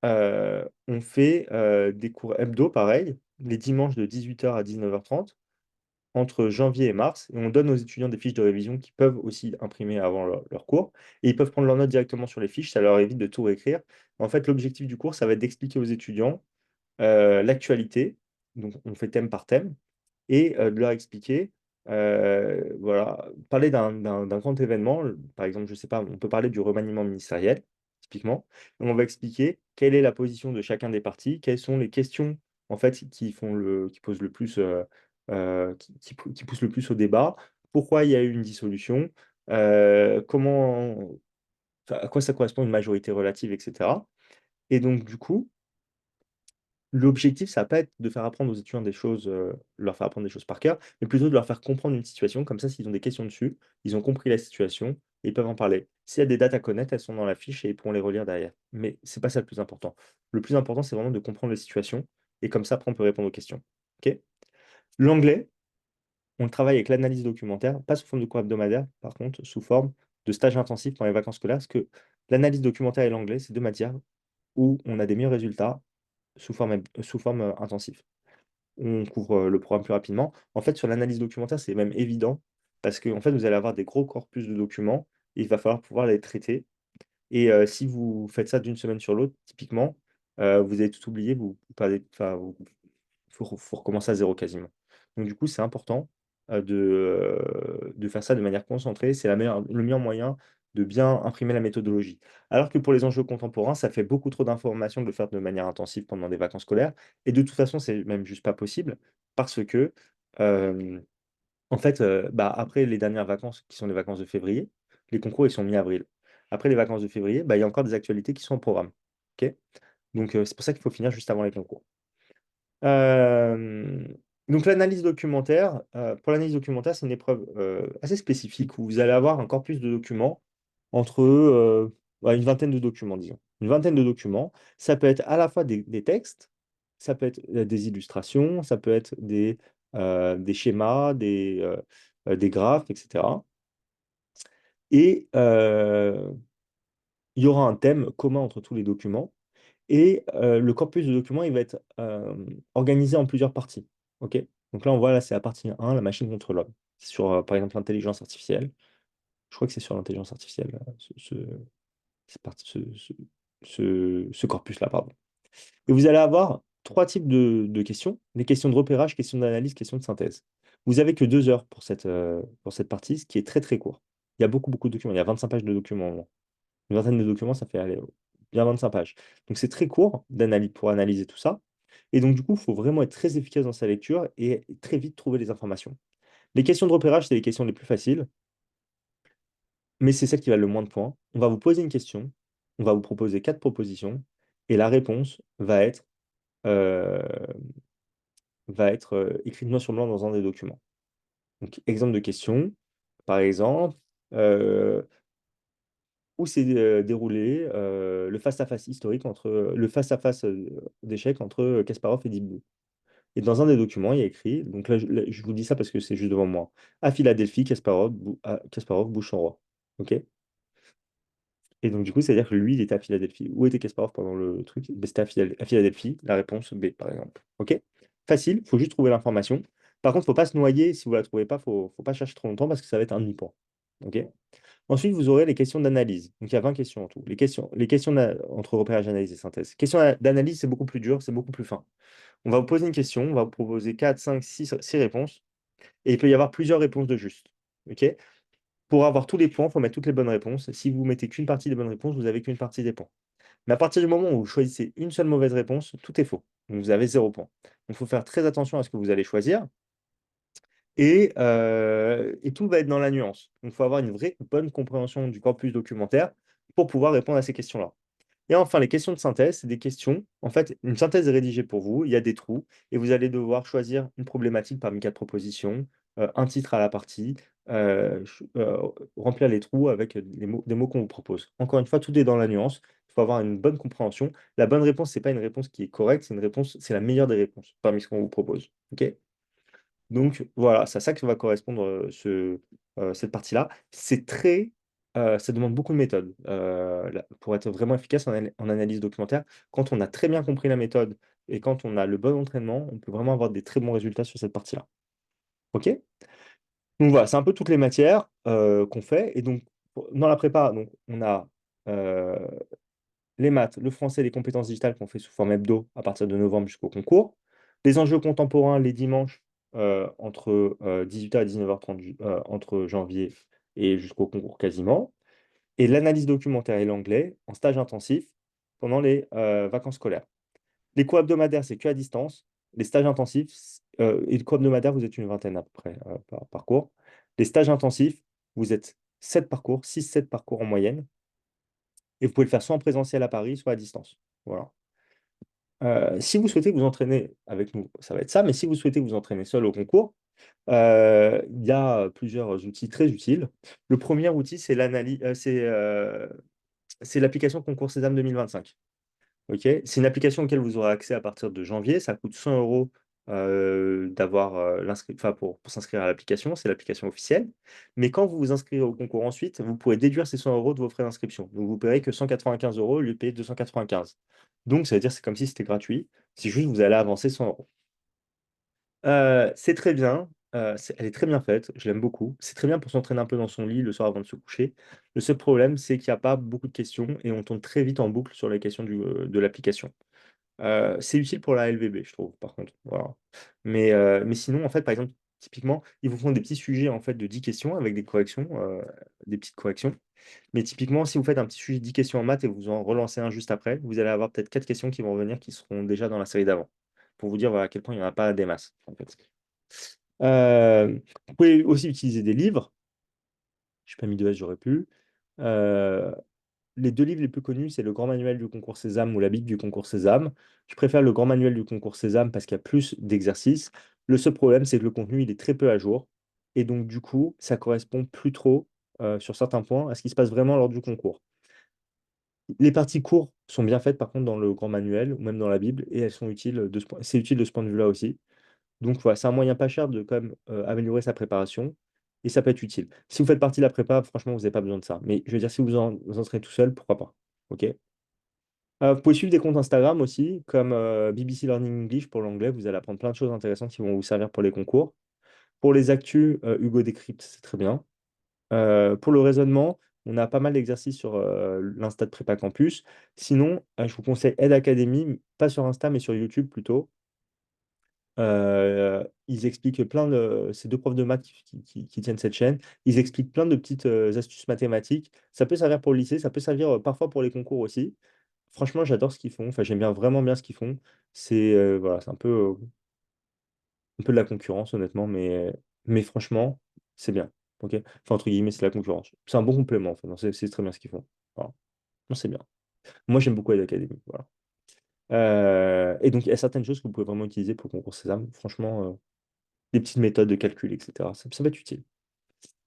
on fait, des cours hebdo pareil, les dimanches de 18 h à 19 h 30 entre janvier et mars et on donne aux étudiants des fiches de révision qu'ils peuvent aussi imprimer avant leur cours et ils peuvent prendre leurs notes directement sur les fiches, ça leur évite de tout réécrire. En fait, l'objectif du cours, ça va être d'expliquer aux étudiants, l'actualité, donc on fait thème par thème et de leur expliquer, voilà, parler d'un grand événement, par exemple, je sais pas, on peut parler du remaniement ministériel, typiquement. Et on va expliquer quelle est la position de chacun des partis, quelles sont les questions, en fait, qui posent le plus, qui poussent le plus au débat, pourquoi il y a eu une dissolution, comment, enfin, à quoi ça correspond une majorité relative, etc. Et donc, du coup, l'objectif, ça va pas être de faire apprendre aux étudiants des choses, leur faire apprendre des choses par cœur, mais plutôt de leur faire comprendre une situation. Comme ça, s'ils ont des questions dessus, ils ont compris la situation et ils peuvent en parler. S'il y a des dates à connaître, elles sont dans la fiche et ils pourront les relire derrière. Mais c'est pas ça le plus important. Le plus important, c'est vraiment de comprendre les situations et comme ça, après, on peut répondre aux questions. OK? L'anglais, on travaille avec l'analyse documentaire, pas sous forme de cours hebdomadaire, par contre, sous forme de stage intensif pendant les vacances scolaires, parce que l'analyse documentaire et l'anglais, c'est deux matières où on a des meilleurs résultats sous forme intensive. On couvre le programme plus rapidement. En fait, sur l'analyse documentaire, c'est même évident parce que en fait, vous allez avoir des gros corpus de documents et il va falloir pouvoir les traiter. Et si vous faites ça d'une semaine sur l'autre, typiquement, vous allez tout oublier, vous perdez, enfin, faut recommencer à zéro quasiment. Donc du coup, c'est important de faire ça de manière concentrée. C'est le meilleur moyen de bien imprimer la méthodologie. Alors que pour les enjeux contemporains, ça fait beaucoup trop d'informations de le faire de manière intensive pendant des vacances scolaires. Et de toute façon, c'est même juste pas possible parce que, euh, en fait, bah, après les dernières vacances, qui sont les vacances de février, les concours, ils sont mi-avril. Après les vacances de février, bah, il y a encore des actualités qui sont au programme. Ok. Donc, c'est pour ça qu'il faut finir juste avant les concours. Euh, donc l'analyse documentaire, pour l'analyse documentaire, c'est une épreuve assez spécifique où vous allez avoir un corpus de documents entre ouais, une vingtaine de documents, disons. Une vingtaine de documents. Ça peut être à la fois des textes, ça peut être des illustrations, ça peut être des schémas, des graphes, etc. Et il y aura un thème commun entre tous les documents. Et le corpus de documents, il va être organisé en plusieurs parties. OK? Donc là, on voit, là, c'est la partie 1, la machine contre l'homme. Sur, par exemple, l'intelligence artificielle. Je crois que c'est sur l'intelligence artificielle, ce corpus-là, pardon. Et vous allez avoir trois types de questions. Les questions de repérage, questions d'analyse, questions de synthèse. Vous avez que 2 heures pour cette partie, ce qui est très, très court. Il y a beaucoup, beaucoup de documents. Il y a 25 pages de documents. Une vingtaine de documents, ça fait aller, bien 25 pages. Donc c'est très court pour analyser tout ça. Et donc du coup, il faut vraiment être très efficace dans sa lecture et très vite trouver les informations. Les questions de repérage, c'est les questions les plus faciles, mais c'est celles qui valent le moins de points. On va vous poser une question, on va vous proposer 4 propositions, et la réponse euh, va être écrite noir sur blanc dans un des documents. Donc exemple de question, par exemple, euh, où s'est déroulé le face-à-face historique le face-à-face d'échecs entre Kasparov et Deep Blue. Et dans un des documents, il y a écrit, donc là, je vous dis ça parce que c'est juste devant moi, à Philadelphie, Kasparov bouge son roi. OK? Et donc, du coup, c'est-à-dire que lui, il était à Philadelphie. Où était Kasparov pendant le truc? Ben, c'était à Philadelphie, la réponse B, par exemple. OK? Facile, il faut juste trouver l'information. Par contre, il ne faut pas se noyer. Si vous ne la trouvez pas, faut pas chercher trop longtemps parce que ça va être un demi-point. OK? Ensuite, vous aurez les questions d'analyse. Donc, il y a 20 questions en tout. Les questions entre repérage, analyse et synthèse. Questions d'analyse, c'est beaucoup plus dur, c'est beaucoup plus fin. On va vous poser une question, on va vous proposer 4, 5, 6 réponses, et il peut y avoir plusieurs réponses de juste. OK? Pour avoir tous les points, il faut mettre toutes les bonnes réponses. Si vous mettez qu'une partie des bonnes réponses, vous avez qu'une partie des points. Mais à partir du moment où vous choisissez une seule mauvaise réponse, tout est faux. Donc, vous avez 0 point. Donc, il faut faire très attention à ce que vous allez choisir. Et tout va être dans la nuance. Donc, il faut avoir une vraie bonne compréhension du corpus documentaire pour pouvoir répondre à ces questions-là. Et enfin, les questions de synthèse, c'est des questions. En fait, une synthèse est rédigée pour vous, il y a des trous, et vous allez devoir choisir une problématique parmi 4 propositions, un titre à la partie, remplir les trous avec des mots qu'on vous propose. Encore une fois, tout est dans la nuance. Il faut avoir une bonne compréhension. La bonne réponse, c'est pas une réponse qui est correcte, c'est la meilleure des réponses parmi ce qu'on vous propose. OK? Donc voilà, c'est à ça que va correspondre cette partie-là. Ça demande beaucoup de méthode pour être vraiment efficace en analyse documentaire. Quand on a très bien compris la méthode et quand on a le bon entraînement, on peut vraiment avoir des très bons résultats sur cette partie-là. OK? Donc voilà, c'est un peu toutes les matières qu'on fait. Et donc, dans la prépa, donc, on a euh, les maths, le français, les compétences digitales qu'on fait sous forme hebdo à partir de novembre jusqu'au concours. Les enjeux contemporains les dimanches entre 18h et 19h30 entre janvier et jusqu'au concours quasiment. Et l'analyse documentaire et l'anglais en stage intensif pendant les vacances scolaires. Les cours hebdomadaires, c'est que à distance. Les stages intensifs, et les cours hebdomadaires, vous êtes une vingtaine à peu près par cours. Les stages intensifs, vous êtes 7 parcours, 6-7 parcours en moyenne. Et vous pouvez le faire soit en présentiel à Paris, soit à distance. Voilà. Si vous souhaitez vous entraîner avec nous, ça va être ça, mais si vous souhaitez vous entraîner seul au concours, il y a plusieurs outils très utiles. Le premier outil, c'est l'analyse, c'est l'application Concours Sésame 2025. Ok, c'est une application auquel vous aurez accès à partir de janvier. Ça coûte 100 euros d'avoir enfin, pour s'inscrire à l'application. C'est l'application officielle. Mais quand vous vous inscrivez au concours ensuite, vous pourrez déduire ces 100 euros de vos frais d'inscription. Donc vous ne paierez que 195 euros au lieu de payer 295. Donc ça veut dire que c'est comme si c'était gratuit. C'est juste que vous allez avancer 100 euros. C'est très bien. Elle est très bien faite. Je l'aime beaucoup. C'est très bien pour s'entraîner un peu dans son lit le soir avant de se coucher. Le seul problème, c'est qu'il n'y a pas beaucoup de questions et on tourne très vite en boucle sur les questions de l'application. C'est utile pour la LVB, je trouve, par contre. Voilà. Mais sinon, en fait, par exemple, typiquement, ils vous font des petits sujets en fait, de 10 questions avec des corrections, des petites corrections. Mais typiquement, si vous faites un petit sujet de 10 questions en maths et vous en relancez un juste après, vous allez avoir peut-être 4 questions qui vont revenir qui seront déjà dans la série d'avant. Pour vous dire voilà, à quel point il n'y en a pas des masses, en fait. Vous pouvez aussi utiliser des livres. Je n'ai pas mis de S, j'aurais pu. Euh, les deux livres les plus connus, c'est le Grand Manuel du concours Sésame ou la Bible du concours Sésame. Je préfère le Grand Manuel du concours Sésame parce qu'il y a plus d'exercices. Le seul problème, c'est que le contenu, il est très peu à jour. Et donc, du coup, ça correspond plus trop, sur certains points, à ce qui se passe vraiment lors du concours. Les parties courtes sont bien faites, par contre, dans le Grand Manuel ou même dans la Bible, et elles sont utiles c'est utile de ce point de vue-là aussi. Donc, voilà, c'est un moyen pas cher de quand même améliorer sa préparation. Et ça peut être utile. Si vous faites partie de la prépa, franchement, vous n'avez pas besoin de ça. Mais je veux dire, si vous en serez tout seul, pourquoi pas? OK? Vous pouvez suivre des comptes Instagram aussi, comme BBC Learning English pour l'anglais. Vous allez apprendre plein de choses intéressantes qui vont vous servir pour les concours. Pour les actus, Hugo Décrypte, c'est très bien. Pour le raisonnement, on a pas mal d'exercices sur l'Insta de Prépa Campus. Sinon, je vous conseille Ed Academy, pas sur Insta, mais sur YouTube plutôt. Ils expliquent plein de. C'est deux profs de maths qui tiennent cette chaîne. Ils expliquent plein de petites astuces mathématiques. Ça peut servir pour le lycée, ça peut servir parfois pour les concours aussi. Franchement, j'adore ce qu'ils font. Enfin, j'aime bien vraiment bien ce qu'ils font. C'est voilà, c'est un peu de la concurrence, honnêtement, mais franchement, c'est bien. Ok. Enfin, entre guillemets, c'est la concurrence. C'est un bon complément. Enfin, non, c'est très bien ce qu'ils font. Voilà. Non, c'est bien. Moi, j'aime beaucoup l'Académie. Voilà. Et donc, il y a certaines choses que vous pouvez vraiment utiliser pour le concours Sésame. Franchement, des petites méthodes de calcul, etc. Ça va être utile.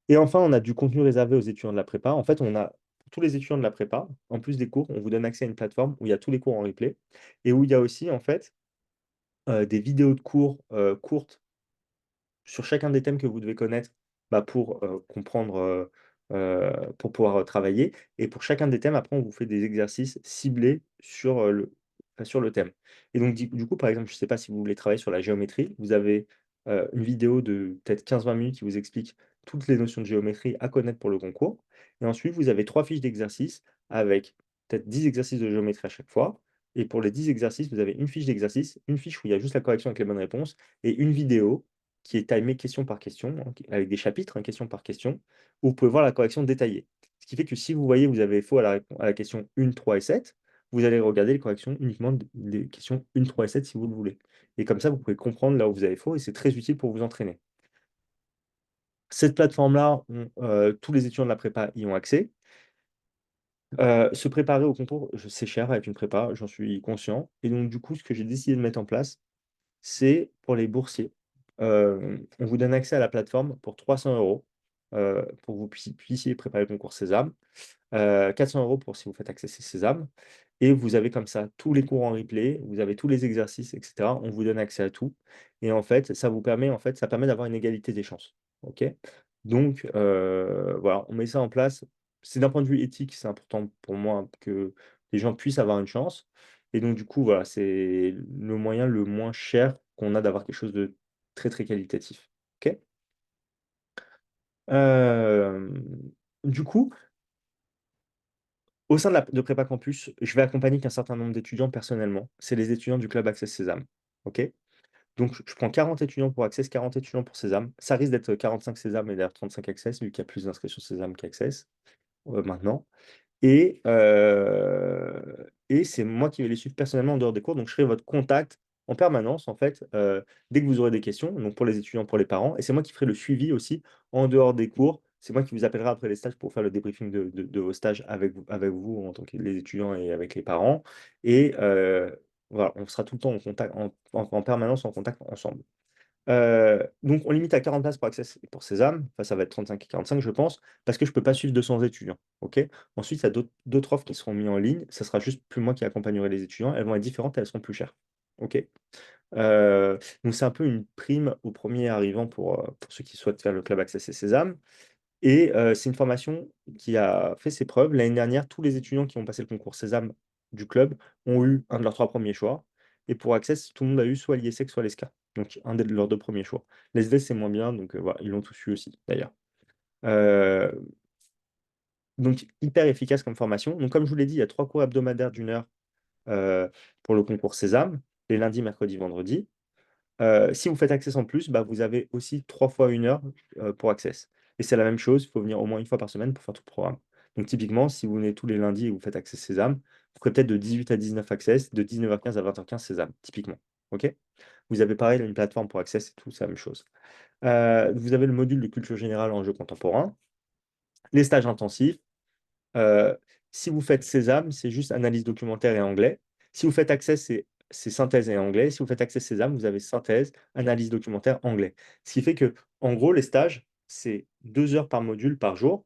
Et enfin, on a du contenu réservé aux étudiants de la prépa. En fait, on a pour tous les étudiants de la prépa, en plus des cours, on vous donne accès à une plateforme où il y a tous les cours en replay et où il y a aussi, en fait, des vidéos de cours courtes sur chacun des thèmes que vous devez connaître pour comprendre, pour pouvoir travailler. Et pour chacun des thèmes, après, on vous fait des exercices ciblés sur le thème. Et donc, du coup, par exemple, je ne sais pas si vous voulez travailler sur la géométrie, vous avez une vidéo de peut-être 15-20 minutes qui vous explique toutes les notions de géométrie à connaître pour le concours. Et ensuite, vous avez 3 fiches d'exercices avec peut-être 10 exercices de géométrie à chaque fois. Et pour les 10 exercices, vous avez une fiche d'exercice, une fiche où il y a juste la correction avec les bonnes réponses, et une vidéo qui est timé question par question, hein, avec des chapitres, hein, question par question, où vous pouvez voir la correction détaillée. Ce qui fait que si vous voyez que vous avez faux à la question 1, 3 et 7, vous allez regarder les corrections uniquement des questions 1, 3 et 7 si vous le voulez. Et comme ça, vous pouvez comprendre là où vous avez faux et c'est très utile pour vous entraîner. Cette plateforme-là, tous les étudiants de la prépa y ont accès. Se préparer au concours, c'est cher avec une prépa, j'en suis conscient. Et donc, du coup, ce que j'ai décidé de mettre en place, c'est pour les boursiers. On vous donne accès à la plateforme pour 300 euros pour que vous puissiez préparer le concours Sésame. 400 euros pour si vous faites accesser Sésame. Et vous avez comme ça tous les cours en replay, vous avez tous les exercices, etc. On vous donne accès à tout. Et en fait, ça vous permet, en fait, ça permet d'avoir une égalité des chances. OK? Donc, voilà, on met ça en place. C'est d'un point de vue éthique, c'est important pour moi que les gens puissent avoir une chance. Et donc, du coup, voilà, c'est le moyen le moins cher qu'on a d'avoir quelque chose de très, très qualitatif. OK? Euh, du coup, au sein de Prépa Campus, je vais accompagner qu'un certain nombre d'étudiants personnellement. C'est les étudiants du club Access Sésame. OK? Donc, je prends 40 étudiants pour Access, 40 étudiants pour Sésame. Ça risque d'être 45 Sésame et d'ailleurs 35 Access, vu qu'il y a plus d'inscriptions Sésame qu'Access maintenant. Et c'est moi qui vais les suivre personnellement en dehors des cours. Donc, je serai votre contact en permanence, en fait, dès que vous aurez des questions, donc pour les étudiants, pour les parents. Et c'est moi qui ferai le suivi aussi en dehors des cours C'est moi qui vous appellerai après les stages pour faire le débriefing de vos stages avec vous en tant que les étudiants et avec les parents. Et voilà, on sera tout le temps en contact, en permanence en contact ensemble. Donc, on limite à 40 places pour Access et pour Sésame. Enfin, ça va être 35 et 45, je pense, parce que je ne peux pas suivre 200 étudiants. OK? Ensuite, il y a d'autres offres qui seront mises en ligne. Ça sera juste plus moi qui accompagnerai les étudiants. Elles vont être différentes et elles seront plus chères. OK? Donc, c'est un peu une prime au premier arrivant pour ceux qui souhaitent faire le club Access et Sésame. Et c'est une formation qui a fait ses preuves. L'année dernière, tous les étudiants qui ont passé le concours Sésame du club ont eu un de leurs trois premiers choix. Et pour Access, tout le monde a eu soit l'IESEC, soit l'ESCA. Donc, un de leurs deux premiers choix. L'ESV, c'est moins bien, donc voilà, ils l'ont tous eu aussi, d'ailleurs. Euh, donc, hyper efficace comme formation. Donc, comme je vous l'ai dit, il y a 3 cours hebdomadaires d'1 heure euh, pour le concours Sésame, les lundis, mercredis, vendredis. Si vous faites Access en plus, bah, vous avez aussi 3 fois 1 heure pour Access. Et c'est la même chose, il faut venir au moins une fois par semaine pour faire tout le programme. Donc typiquement, si vous venez tous les lundis et vous faites Access Sésame, vous ferez peut-être de 18 à 19 Access, de 19h15 à 20h15 Sésame, typiquement. OK? Vous avez pareil une plateforme pour Access et tout, c'est la même chose. Vous avez le module de culture générale en jeu contemporain, les stages intensifs. Euh, Si vous faites Sésame, c'est juste analyse documentaire et anglais. Si vous faites Access, c'est synthèse et anglais. Si vous faites Access Sésame, vous avez synthèse, analyse documentaire, anglais. Ce qui fait que, en gros, les stages, c'est 2 heures par module par jour.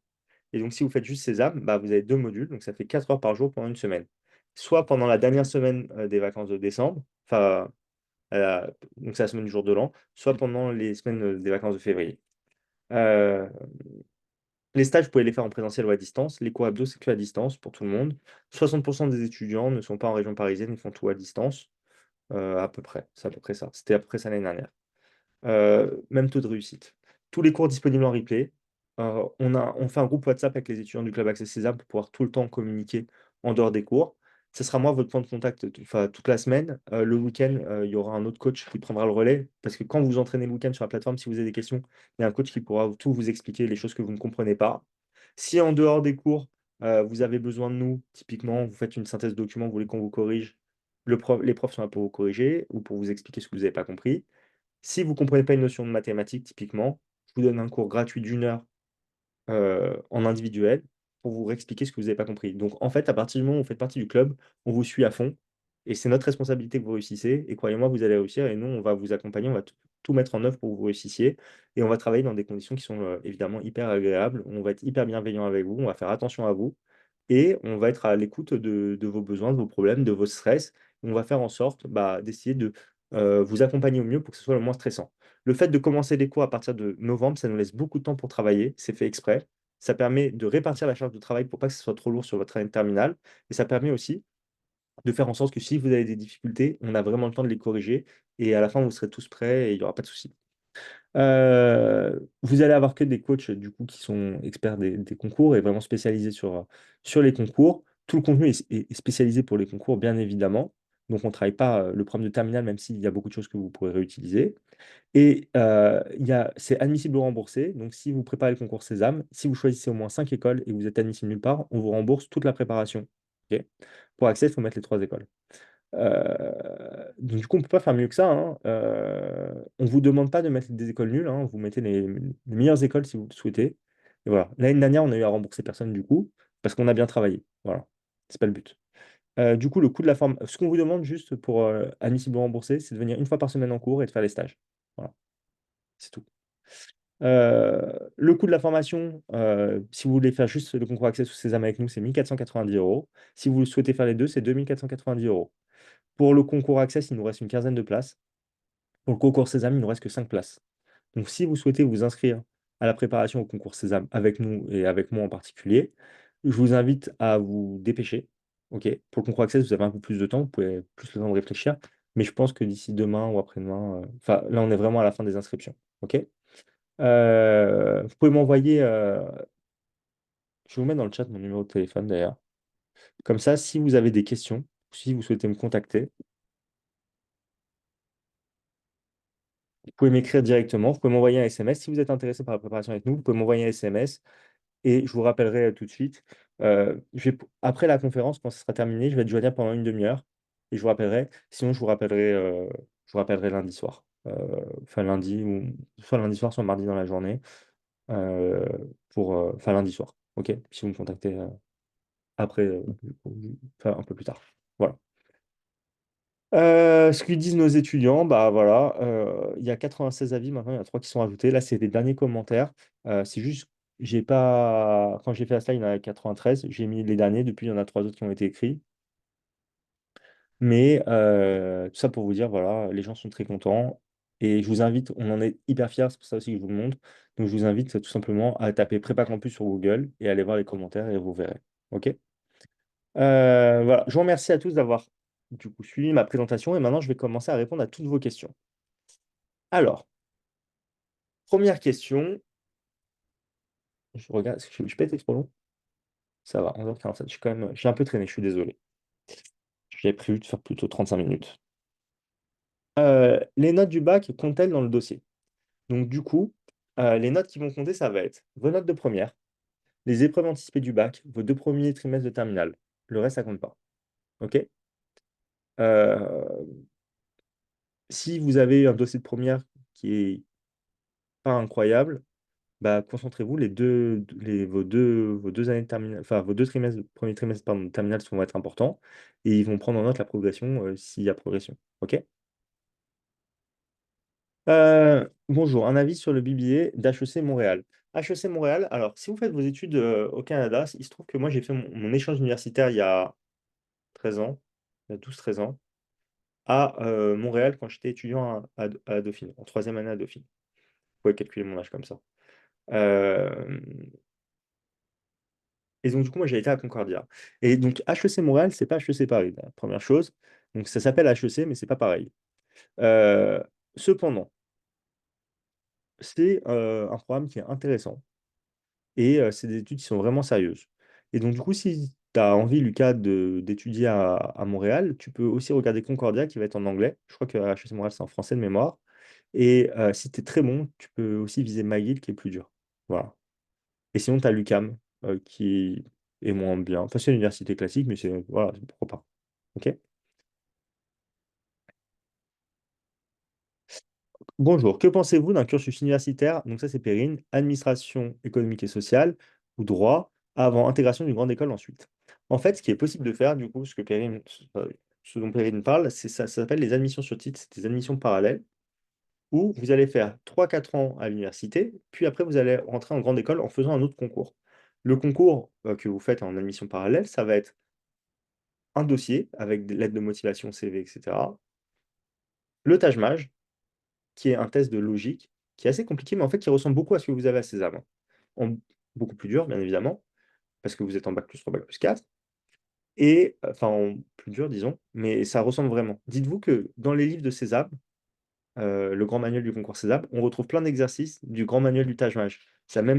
Et donc, si vous faites juste Sésame, bah, vous avez 2 modules. Donc, ça fait 4 heures par jour pendant une semaine. Soit pendant la dernière semaine des vacances de décembre, enfin, donc c'est la semaine du jour de l'an, soit pendant les semaines des vacances de février. Euh, les stages, vous pouvez les faire en présentiel ou à distance. Les cours hebdo, c'est que à distance pour tout le monde. 60% des étudiants ne sont pas en région parisienne, ils font tout à distance, à peu près. C'est à peu près ça. C'était à peu près ça l'année dernière. Même taux de réussite. Tous les cours disponibles en replay. On fait un groupe WhatsApp avec les étudiants du Club Access Sésame pour pouvoir tout le temps communiquer en dehors des cours. Ce sera moi votre point de contact enfin, toute la semaine. Le week-end, il y aura un autre coach qui prendra le relais. Parce que quand vous entraînez le week-end sur la plateforme, si vous avez des questions, il y a un coach qui pourra tout vous expliquer, les choses que vous ne comprenez pas. Si en dehors des cours, vous avez besoin de nous, typiquement, vous faites une synthèse de document, vous voulez qu'on vous corrige, les profs sont là pour vous corriger ou pour vous expliquer ce que vous n'avez pas compris. Si vous ne comprenez pas une notion de mathématiques, typiquement, je vous donne un cours gratuit d'1 heure en individuel pour vous réexpliquer ce que vous n'avez pas compris. Donc, en fait, à partir du moment où vous faites partie du club, on vous suit à fond et c'est notre responsabilité que vous réussissez. Et croyez-moi, vous allez réussir et nous, on va vous accompagner, on va tout mettre en œuvre pour que vous réussissiez et on va travailler dans des conditions qui sont évidemment hyper agréables. On va être hyper bienveillant avec vous, on va faire attention à vous et on va être à l'écoute de vos besoins, de vos problèmes, de vos stress. On va faire en sorte d'essayer de vous accompagner au mieux pour que ce soit le moins stressant. Le fait de commencer les cours à partir de novembre, ça nous laisse beaucoup de temps pour travailler, c'est fait exprès. Ça permet de répartir la charge de travail pour pas que ce soit trop lourd sur votre année de terminale. Et ça permet aussi de faire en sorte que si vous avez des difficultés, on a vraiment le temps de les corriger. Et à la fin, vous serez tous prêts et il n'y aura pas de souci. Vous allez avoir que des coachs du coup qui sont experts des concours et vraiment spécialisés sur les concours. Tout le contenu est spécialisé pour les concours, bien évidemment. Donc on ne travaille pas le problème de terminal, même s'il y a beaucoup de choses que vous pourrez réutiliser. Et c'est admissible ou remboursé. Donc si vous préparez le concours Sésame, si vous choisissez au moins 5 écoles et que vous êtes admissible nulle part, on vous rembourse toute la préparation. Ok. Pour accès, il faut mettre les 3 écoles. Donc, du coup, on ne peut pas faire mieux que ça, hein. On ne vous demande pas de mettre des écoles nulles, hein. Vous mettez les meilleures écoles si vous le souhaitez. Et voilà. L'année dernière, on a eu à rembourser personne du coup, parce qu'on a bien travaillé. Voilà. C'est pas le but. Du coup, le coût de la forme, ce qu'on vous demande juste pour admissible ou remboursé, c'est de venir une fois par semaine en cours et de faire les stages. Voilà. C'est tout. Le coût de la formation, si vous voulez faire juste le concours Access ou Sésame avec nous, c'est 1 490 euros. Si vous souhaitez faire les deux, c'est 2 490 euros. Pour le concours Access, il nous reste une quinzaine de places. Pour le concours Sésame, il ne nous reste que 5 places. Donc, si vous souhaitez vous inscrire à la préparation au concours Sésame avec nous et avec moi en particulier, je vous invite à vous dépêcher. OK. Pour le concours Access, vous avez un peu plus de temps, vous pouvez plus le temps de réfléchir. Mais je pense que d'ici demain ou après-demain, enfin, là, on est vraiment à la fin des inscriptions. OK. Vous pouvez m'envoyer, je vais vous mettre dans le chat mon numéro de téléphone d'ailleurs. Comme ça, si vous avez des questions, si vous souhaitez me contacter, vous pouvez m'écrire directement, vous pouvez m'envoyer un SMS. Si vous êtes intéressé par la préparation avec nous, vous pouvez m'envoyer un SMS et je vous rappellerai tout de suite. Après la conférence, quand ce sera terminé, je vais être joignable pendant une demi-heure et je vous rappellerai. Sinon, je vous rappellerai lundi soir. Enfin, lundi, ou soit lundi soir, soit mardi dans la journée. euh, enfin lundi soir. OK? Si vous me contactez après, enfin, un peu plus tard. Voilà. Ce que disent nos étudiants, bah voilà, il y a 96 avis maintenant, il y en a 3 qui sont ajoutés. Là, c'est les derniers commentaires. C'est juste, j'ai pas. Quand j'ai fait la slide, il y en a 93. J'ai mis les derniers, depuis, il y en a 3 autres qui ont été écrits. Mais tout ça pour vous dire, voilà, les gens sont très contents. Et je vous invite, on en est hyper fiers, c'est pour ça aussi que je vous le montre. Donc je vous invite tout simplement à taper Prépa Campus sur Google et aller voir les commentaires et vous verrez. OK? Voilà, je vous remercie à tous d'avoir du coup suivi ma présentation et maintenant je vais commencer à répondre à toutes vos questions. Alors, première question, je regarde, je peux être trop long? Ça va, 11h47, j'ai un peu traîné, je suis désolé. J'avais prévu de faire plutôt 35 minutes. Les notes du bac comptent-elles dans le dossier? Donc du coup, les notes qui vont compter, ça va être vos notes de première, les épreuves anticipées du bac, vos 2 premiers trimestres de terminale. Le reste, ça compte pas. OK? Euh, Si vous avez un dossier de première qui est pas incroyable, bah, concentrez-vous, vos deux années de terminale, enfin vos 2 trimestres, premiers trimestres pardon, de terminale vont être importants et ils vont prendre en note la progression s'il y a progression. OK? Bonjour, un avis sur le BBA d'HEC Montréal. HEC Montréal, alors si vous faites vos études au Canada, il se trouve que moi j'ai fait mon échange universitaire il y a 13 ans, il y a 12-13 ans, à Montréal quand j'étais étudiant à Dauphine, en 3e année à Dauphine. Vous pouvez calculer mon âge comme ça. Euh, Et donc, du coup, moi, j'ai été à Concordia. Et donc, HEC Montréal, c'est pas HEC Paris, la première chose. Donc, ça s'appelle HEC, mais c'est pas pareil. Euh, Cependant, c'est un programme qui est intéressant et c'est des études qui sont vraiment sérieuses. Et donc, du coup, si tu as envie, Lucas, d'étudier à Montréal, tu peux aussi regarder Concordia qui va être en anglais. Je crois que HEC Montréal, c'est en français de mémoire. Et si tu es très bon, tu peux aussi viser McGill qui est plus dur. Voilà. Et sinon, tu as l'UQAM qui est moins bien. Enfin, c'est une université classique, mais c'est voilà, pourquoi pas. OK? Bonjour, que pensez-vous d'un cursus universitaire, donc ça c'est Perrine, administration économique et sociale ou droit, avant intégration d'une grande école ensuite? En fait, ce qui est possible de faire, du coup, ce dont Perrine parle, ça s'appelle les admissions sur titre, c'est des admissions parallèles, où vous allez faire 3 4 ans à l'université, puis après vous allez rentrer en grande école en faisant un autre concours. Le concours que vous faites en admission parallèle, ça va être un dossier avec des lettres de motivation, CV, etc. Le Taj qui est un test de logique, qui est assez compliqué, mais en fait qui ressemble beaucoup à ce que vous avez à César. Beaucoup plus dur, bien évidemment, parce que vous êtes en bac plus 3 bac plus 4, et enfin en plus dur, disons, mais ça ressemble vraiment. Dites-vous que dans les livres de César, le grand manuel du concours César, on retrouve plein d'exercices du grand manuel du Taj Mahal. C'est la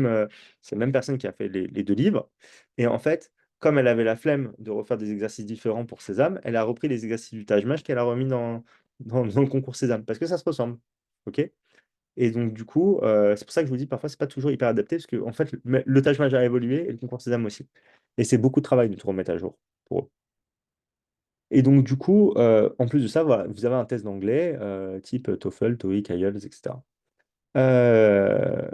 même personne qui a fait les 2 livres. Et en fait, comme elle avait la flemme de refaire des exercices différents pour Sésame, elle a repris les exercices du Taj Mahal qu'elle a remis dans le concours Sésame, parce que ça se ressemble. OK? Et donc, du coup, c'est pour ça que je vous dis, parfois, c'est pas toujours hyper adapté, parce que en fait, le Taj Mahal a évolué et le concours Sésame aussi. Et c'est beaucoup de travail de tout remettre à jour pour eux. Et donc, du coup, en plus de ça, voilà, vous avez un test d'anglais, type TOEFL, TOEIC, IELTS, etc. Euh,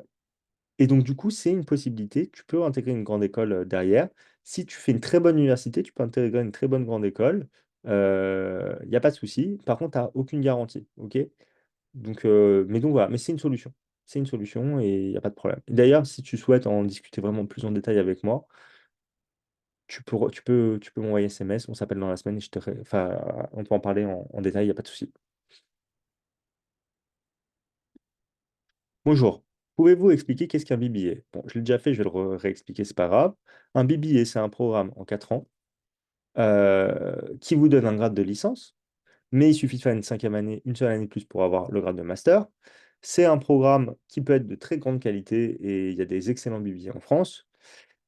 et donc, du coup, c'est une possibilité. Tu peux intégrer une grande école derrière. Si tu fais une très bonne université, tu peux intégrer une très bonne grande école. Il n'y a pas de souci. Par contre, tu n'as aucune garantie. OK? Donc voilà, mais c'est une solution. C'est une solution et il n'y a pas de problème. D'ailleurs, si tu souhaites en discuter vraiment plus en détail avec moi, tu peux m'envoyer SMS, on s'appelle dans la semaine et enfin, on peut en parler en détail, il n'y a pas de souci. Bonjour, pouvez-vous expliquer qu'est-ce qu'un BBA? Bon, je l'ai déjà fait, je vais le réexpliquer, c'est pas grave. Un BBA, c'est un programme en 4 ans qui vous donne un grade de licence, mais il suffit de faire une 5e année, une seule année de plus pour avoir le grade de master. C'est un programme qui peut être de très grande qualité et il y a des excellents BBA en France.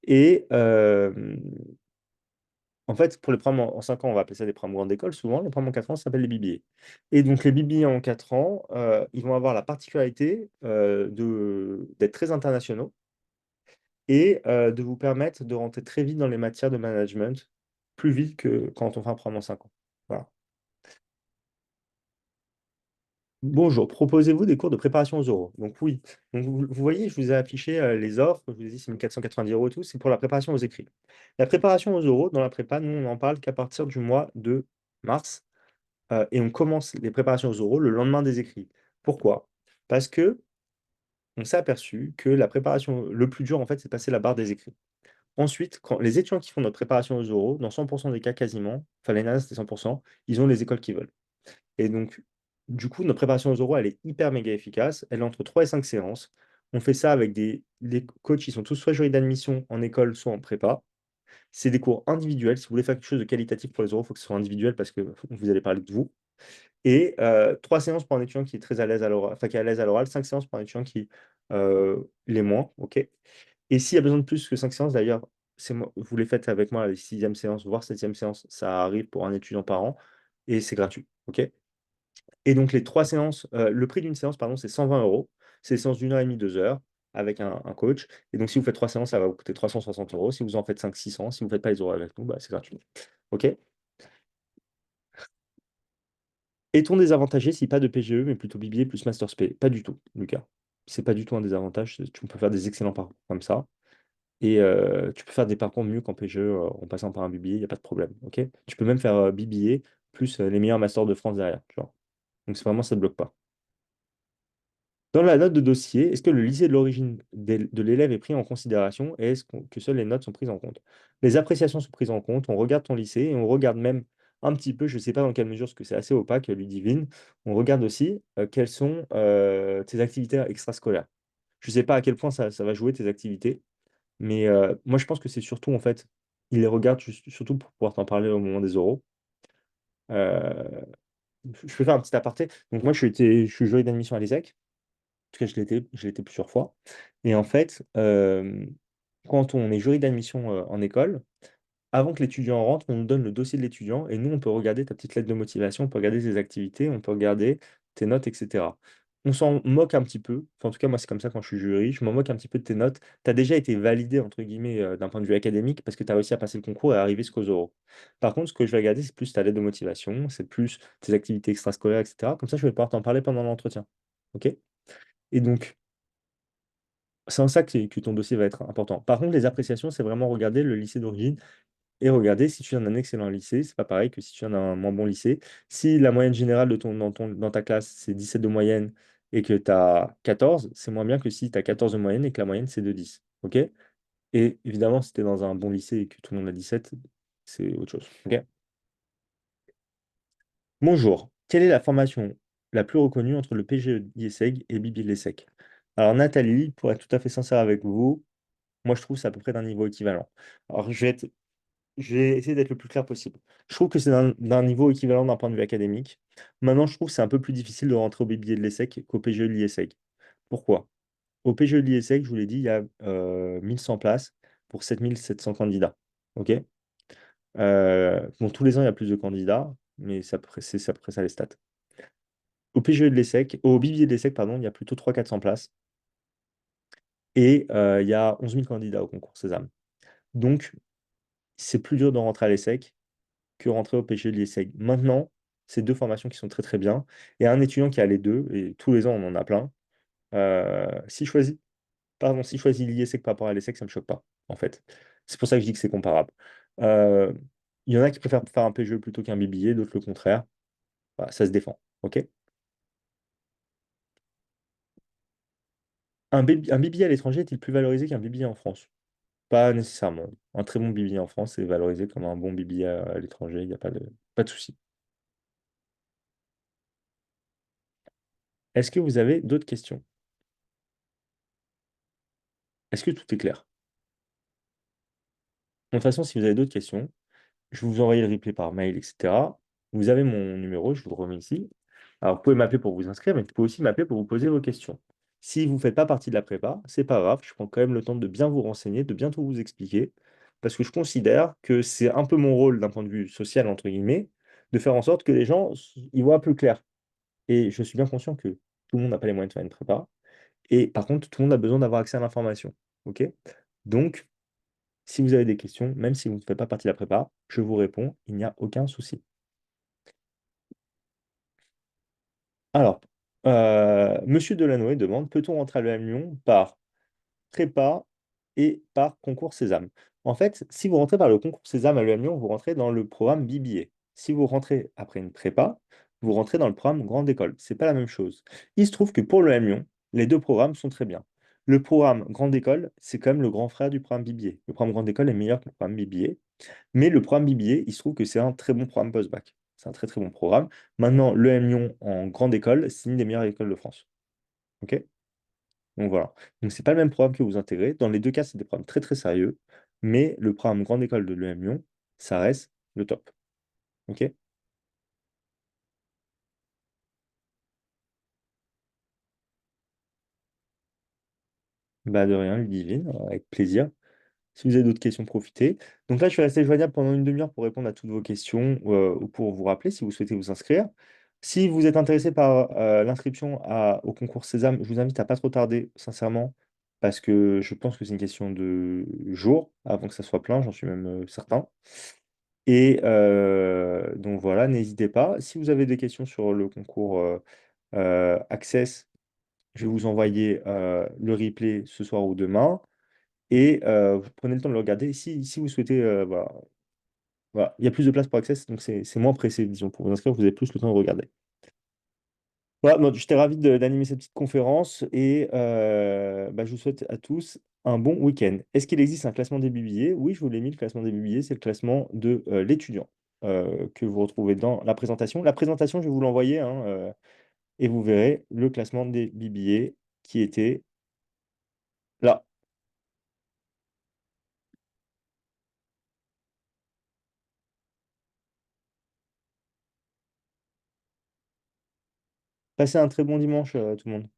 Et en fait, pour les programmes en 5 ans, on va appeler ça des programmes grande école. Souvent, les programmes en 4 ans, ça s'appelle les BBA. Et donc, les BBA en 4 ans, ils vont avoir la particularité d'être très internationaux et de vous permettre de rentrer très vite dans les matières de management, plus vite que quand on fait un programme en 5 ans. Voilà. Bonjour, proposez-vous des cours de préparation aux oraux? Donc oui, donc vous voyez, je vous ai affiché les offres, je vous ai dit c'est 1 490 € et tout, c'est pour la préparation aux écrits. La préparation aux oraux, dans la prépa, nous on n'en parle qu'à partir du mois de mars et on commence les préparations aux oraux le lendemain des écrits. Pourquoi? Parce que on s'est aperçu que la préparation, le plus dur en fait, c'est de passer la barre des écrits. Ensuite, quand les étudiants qui font notre préparation aux oraux, dans 100% des cas quasiment, enfin les nanas c'était 100%, ils ont les écoles qu'ils veulent. Et donc, du coup, notre préparation aux oraux, elle est hyper méga efficace. Elle est entre 3 et 5 séances. On fait ça avec des... Les coachs, ils sont tous soit jurys d'admission en école, soit en prépa. C'est des cours individuels. Si vous voulez faire quelque chose de qualitatif pour les oraux, il faut que ce soit individuel parce que vous allez parler de vous. Et 3 séances pour un étudiant qui est très à l'aise à l'oral, enfin qui est à l'aise à l'oral, 5 séances pour un étudiant qui l'est moins. OK? Et s'il y a besoin de plus que 5 séances, d'ailleurs, c'est moi, vous les faites avec moi, les 6e séances, voire 7e séance, ça arrive pour un étudiant par an, et c'est gratuit. OK? Et donc, les 3 séances, le prix d'une séance, pardon, c'est 120 €. C'est des séances d'1 h 30, 2 heures, avec un coach. Et donc, si vous faites 3 séances, ça va vous coûter 360 €. Si vous en faites 5 600, si vous ne faites pas les oraux avec nous, bah, c'est gratuit. OK? Est-on désavantagé si pas de PGE, mais plutôt BBA plus Master Spé? Pas du tout, Lucas. C'est pas du tout un désavantage. Tu peux faire des excellents parcours comme ça. Et tu peux faire des parcours mieux qu'en PGE en passant par un BBA, il n'y a pas de problème. OK? Tu peux même faire BBA plus les meilleurs masters de France derrière. Tu vois. Donc, c'est vraiment, ça ne bloque pas. Dans la note de dossier, est-ce que le lycée de l'origine de l'élève est pris en considération et que seules les notes sont prises en compte? Les appréciations sont prises en compte, on regarde ton lycée et on regarde même un petit peu, je ne sais pas dans quelle mesure, parce que c'est assez opaque, Ludivine, on regarde aussi quelles sont tes activités extrascolaires. Je ne sais pas à quel point ça va jouer tes activités, mais moi je pense que c'est surtout en fait, ils les regardent surtout pour pouvoir t'en parler au moment des oraux. Euh, je peux faire un petit aparté. Donc moi je suis jury d'admission à l'ESSEC. Tout cas, je l'étais plusieurs fois. Et en fait, quand on est jury d'admission en école, avant que l'étudiant rentre, on nous donne le dossier de l'étudiant et nous, on peut regarder ta petite lettre de motivation, on peut regarder tes activités, on peut regarder tes notes, etc. On s'en moque un petit peu. Enfin, en tout cas, moi, c'est comme ça quand je suis jury. Je m'en moque un petit peu de tes notes. Tu as déjà été validé, entre guillemets, d'un point de vue académique parce que tu as réussi à passer le concours et à arriver jusqu'aux oraux. Par contre, ce que je vais regarder, c'est plus ta lettre de motivation, c'est plus tes activités extrascolaires, etc. Comme ça, je vais pouvoir t'en parler pendant l'entretien. OK? Et donc, c'est en ça que ton dossier va être important. Par contre, les appréciations, c'est vraiment regarder le lycée d'origine et regarder si tu viens d'un excellent lycée. C'est pas pareil que si tu viens d'un moins bon lycée. Si la moyenne générale dans ta classe, c'est 17 de moyenne et que tu as 14, c'est moins bien que si tu as 14 de moyenne et que la moyenne, c'est de 10. OK? Et évidemment, si tu es dans un bon lycée et que tout le monde a 17, c'est autre chose. OK? Bonjour. Quelle est la formation la plus reconnue entre le PGE l'IESEG et Bibi l'ESSEC? Alors, Nathalie, pour être tout à fait sincère avec vous, moi, je trouve que c'est à peu près d'un niveau équivalent. Alors, je vais essayer d'être le plus clair possible. Je trouve que c'est d'un niveau équivalent d'un point de vue académique. Maintenant, je trouve que c'est un peu plus difficile de rentrer au BBA de l'ESSEC qu'au PGE de l'IESSEC. Pourquoi? Au PGE de l'IESSEC, je vous l'ai dit, il y a 1100 places pour 7700 candidats. OK? Bon, tous les ans, il y a plus de candidats, mais c'est à peu près ça les stats. Au PGE de l'ESSEC, au BBA de l'ESSEC, pardon, il y a plutôt 300-400 places et il y a 11 000 candidats au concours Sésame. Donc, c'est plus dur de rentrer à l'ESSEC que rentrer au PGE de l'IESEG. Maintenant, c'est deux formations qui sont très très bien. Et un étudiant qui a les deux, et tous les ans on en a plein, s'il choisit l'IESEG par rapport à l'ESSEC, ça ne me choque pas, en fait. C'est pour ça que je dis que c'est comparable. Euh, Il y en a qui préfèrent faire un PGE plutôt qu'un BBA, d'autres le contraire. Voilà, ça se défend. OK? Un BBA à l'étranger est-il plus valorisé qu'un BBA en France? Pas nécessairement. Un très bon BBA en France est valorisé comme un bon BBA à l'étranger, il n'y a pas de souci. Est-ce que vous avez d'autres questions? Est-ce que tout est clair? De toute façon, si vous avez d'autres questions, je vais vous envoyer le replay par mail, etc. Vous avez mon numéro, je vous le remets ici. Alors, vous pouvez m'appeler pour vous inscrire, mais vous pouvez aussi m'appeler pour vous poser vos questions. Si vous ne faites pas partie de la prépa, c'est pas grave, je prends quand même le temps de bien vous renseigner, de bien tout vous expliquer, parce que je considère que c'est un peu mon rôle d'un point de vue social, entre guillemets, de faire en sorte que les gens y voient plus clair. Et je suis bien conscient que tout le monde n'a pas les moyens de faire une prépa, et par contre, tout le monde a besoin d'avoir accès à l'information. OK? Donc, si vous avez des questions, même si vous ne faites pas partie de la prépa, je vous réponds, il n'y a aucun souci. Alors, Monsieur Delanoë demande, peut-on rentrer à l'EM Lyon par prépa et par concours Sésame? En fait, si vous rentrez par le concours Sésame à l'EM Lyon, vous rentrez dans le programme BBA. Si vous rentrez après une prépa, vous rentrez dans le programme Grande École. C'est pas la même chose. Il se trouve que pour l'EM Lyon, les deux programmes sont très bien. Le programme Grande École, c'est quand même le grand frère du programme BBA. Le programme Grande École est meilleur que le programme BBA. Mais le programme BBA, il se trouve que c'est un très bon programme post-bac. C'est un très très bon programme. Maintenant, l'EM Lyon en grande école, c'est une des meilleures écoles de France. OK? Donc voilà. Donc c'est pas le même programme que vous intégrez. Dans les deux cas, c'est des programmes très très sérieux. Mais le programme grande école de l'EM Lyon, ça reste le top. OK? Bah de rien, Ludivine, avec plaisir. Si vous avez d'autres questions, profitez. Donc là, je suis resté joignable pendant une demi-heure pour répondre à toutes vos questions ou pour vous rappeler si vous souhaitez vous inscrire. Si vous êtes intéressé par l'inscription au concours Sésame, je vous invite à pas trop tarder, sincèrement, parce que je pense que c'est une question de jours avant que ça soit plein, j'en suis même certain. Et donc voilà, n'hésitez pas. Si vous avez des questions sur le concours Access, je vais vous envoyer le replay ce soir ou demain. Et vous prenez le temps de le regarder. Si vous souhaitez, voilà, voilà. Il y a plus de place pour Access, donc c'est moins pressé, disons, pour vous inscrire, vous avez plus le temps de regarder. Voilà, moi, j'étais ravi d'animer cette petite conférence et bah, je vous souhaite à tous un bon week-end. Est-ce qu'il existe un classement des billets? Oui, je vous l'ai mis, le classement des billets, c'est le classement de l'étudiant que vous retrouvez dans la présentation. La présentation, je vais vous l'envoyer hein, et vous verrez le classement des billets qui était là. Passez un très bon dimanche, tout le monde.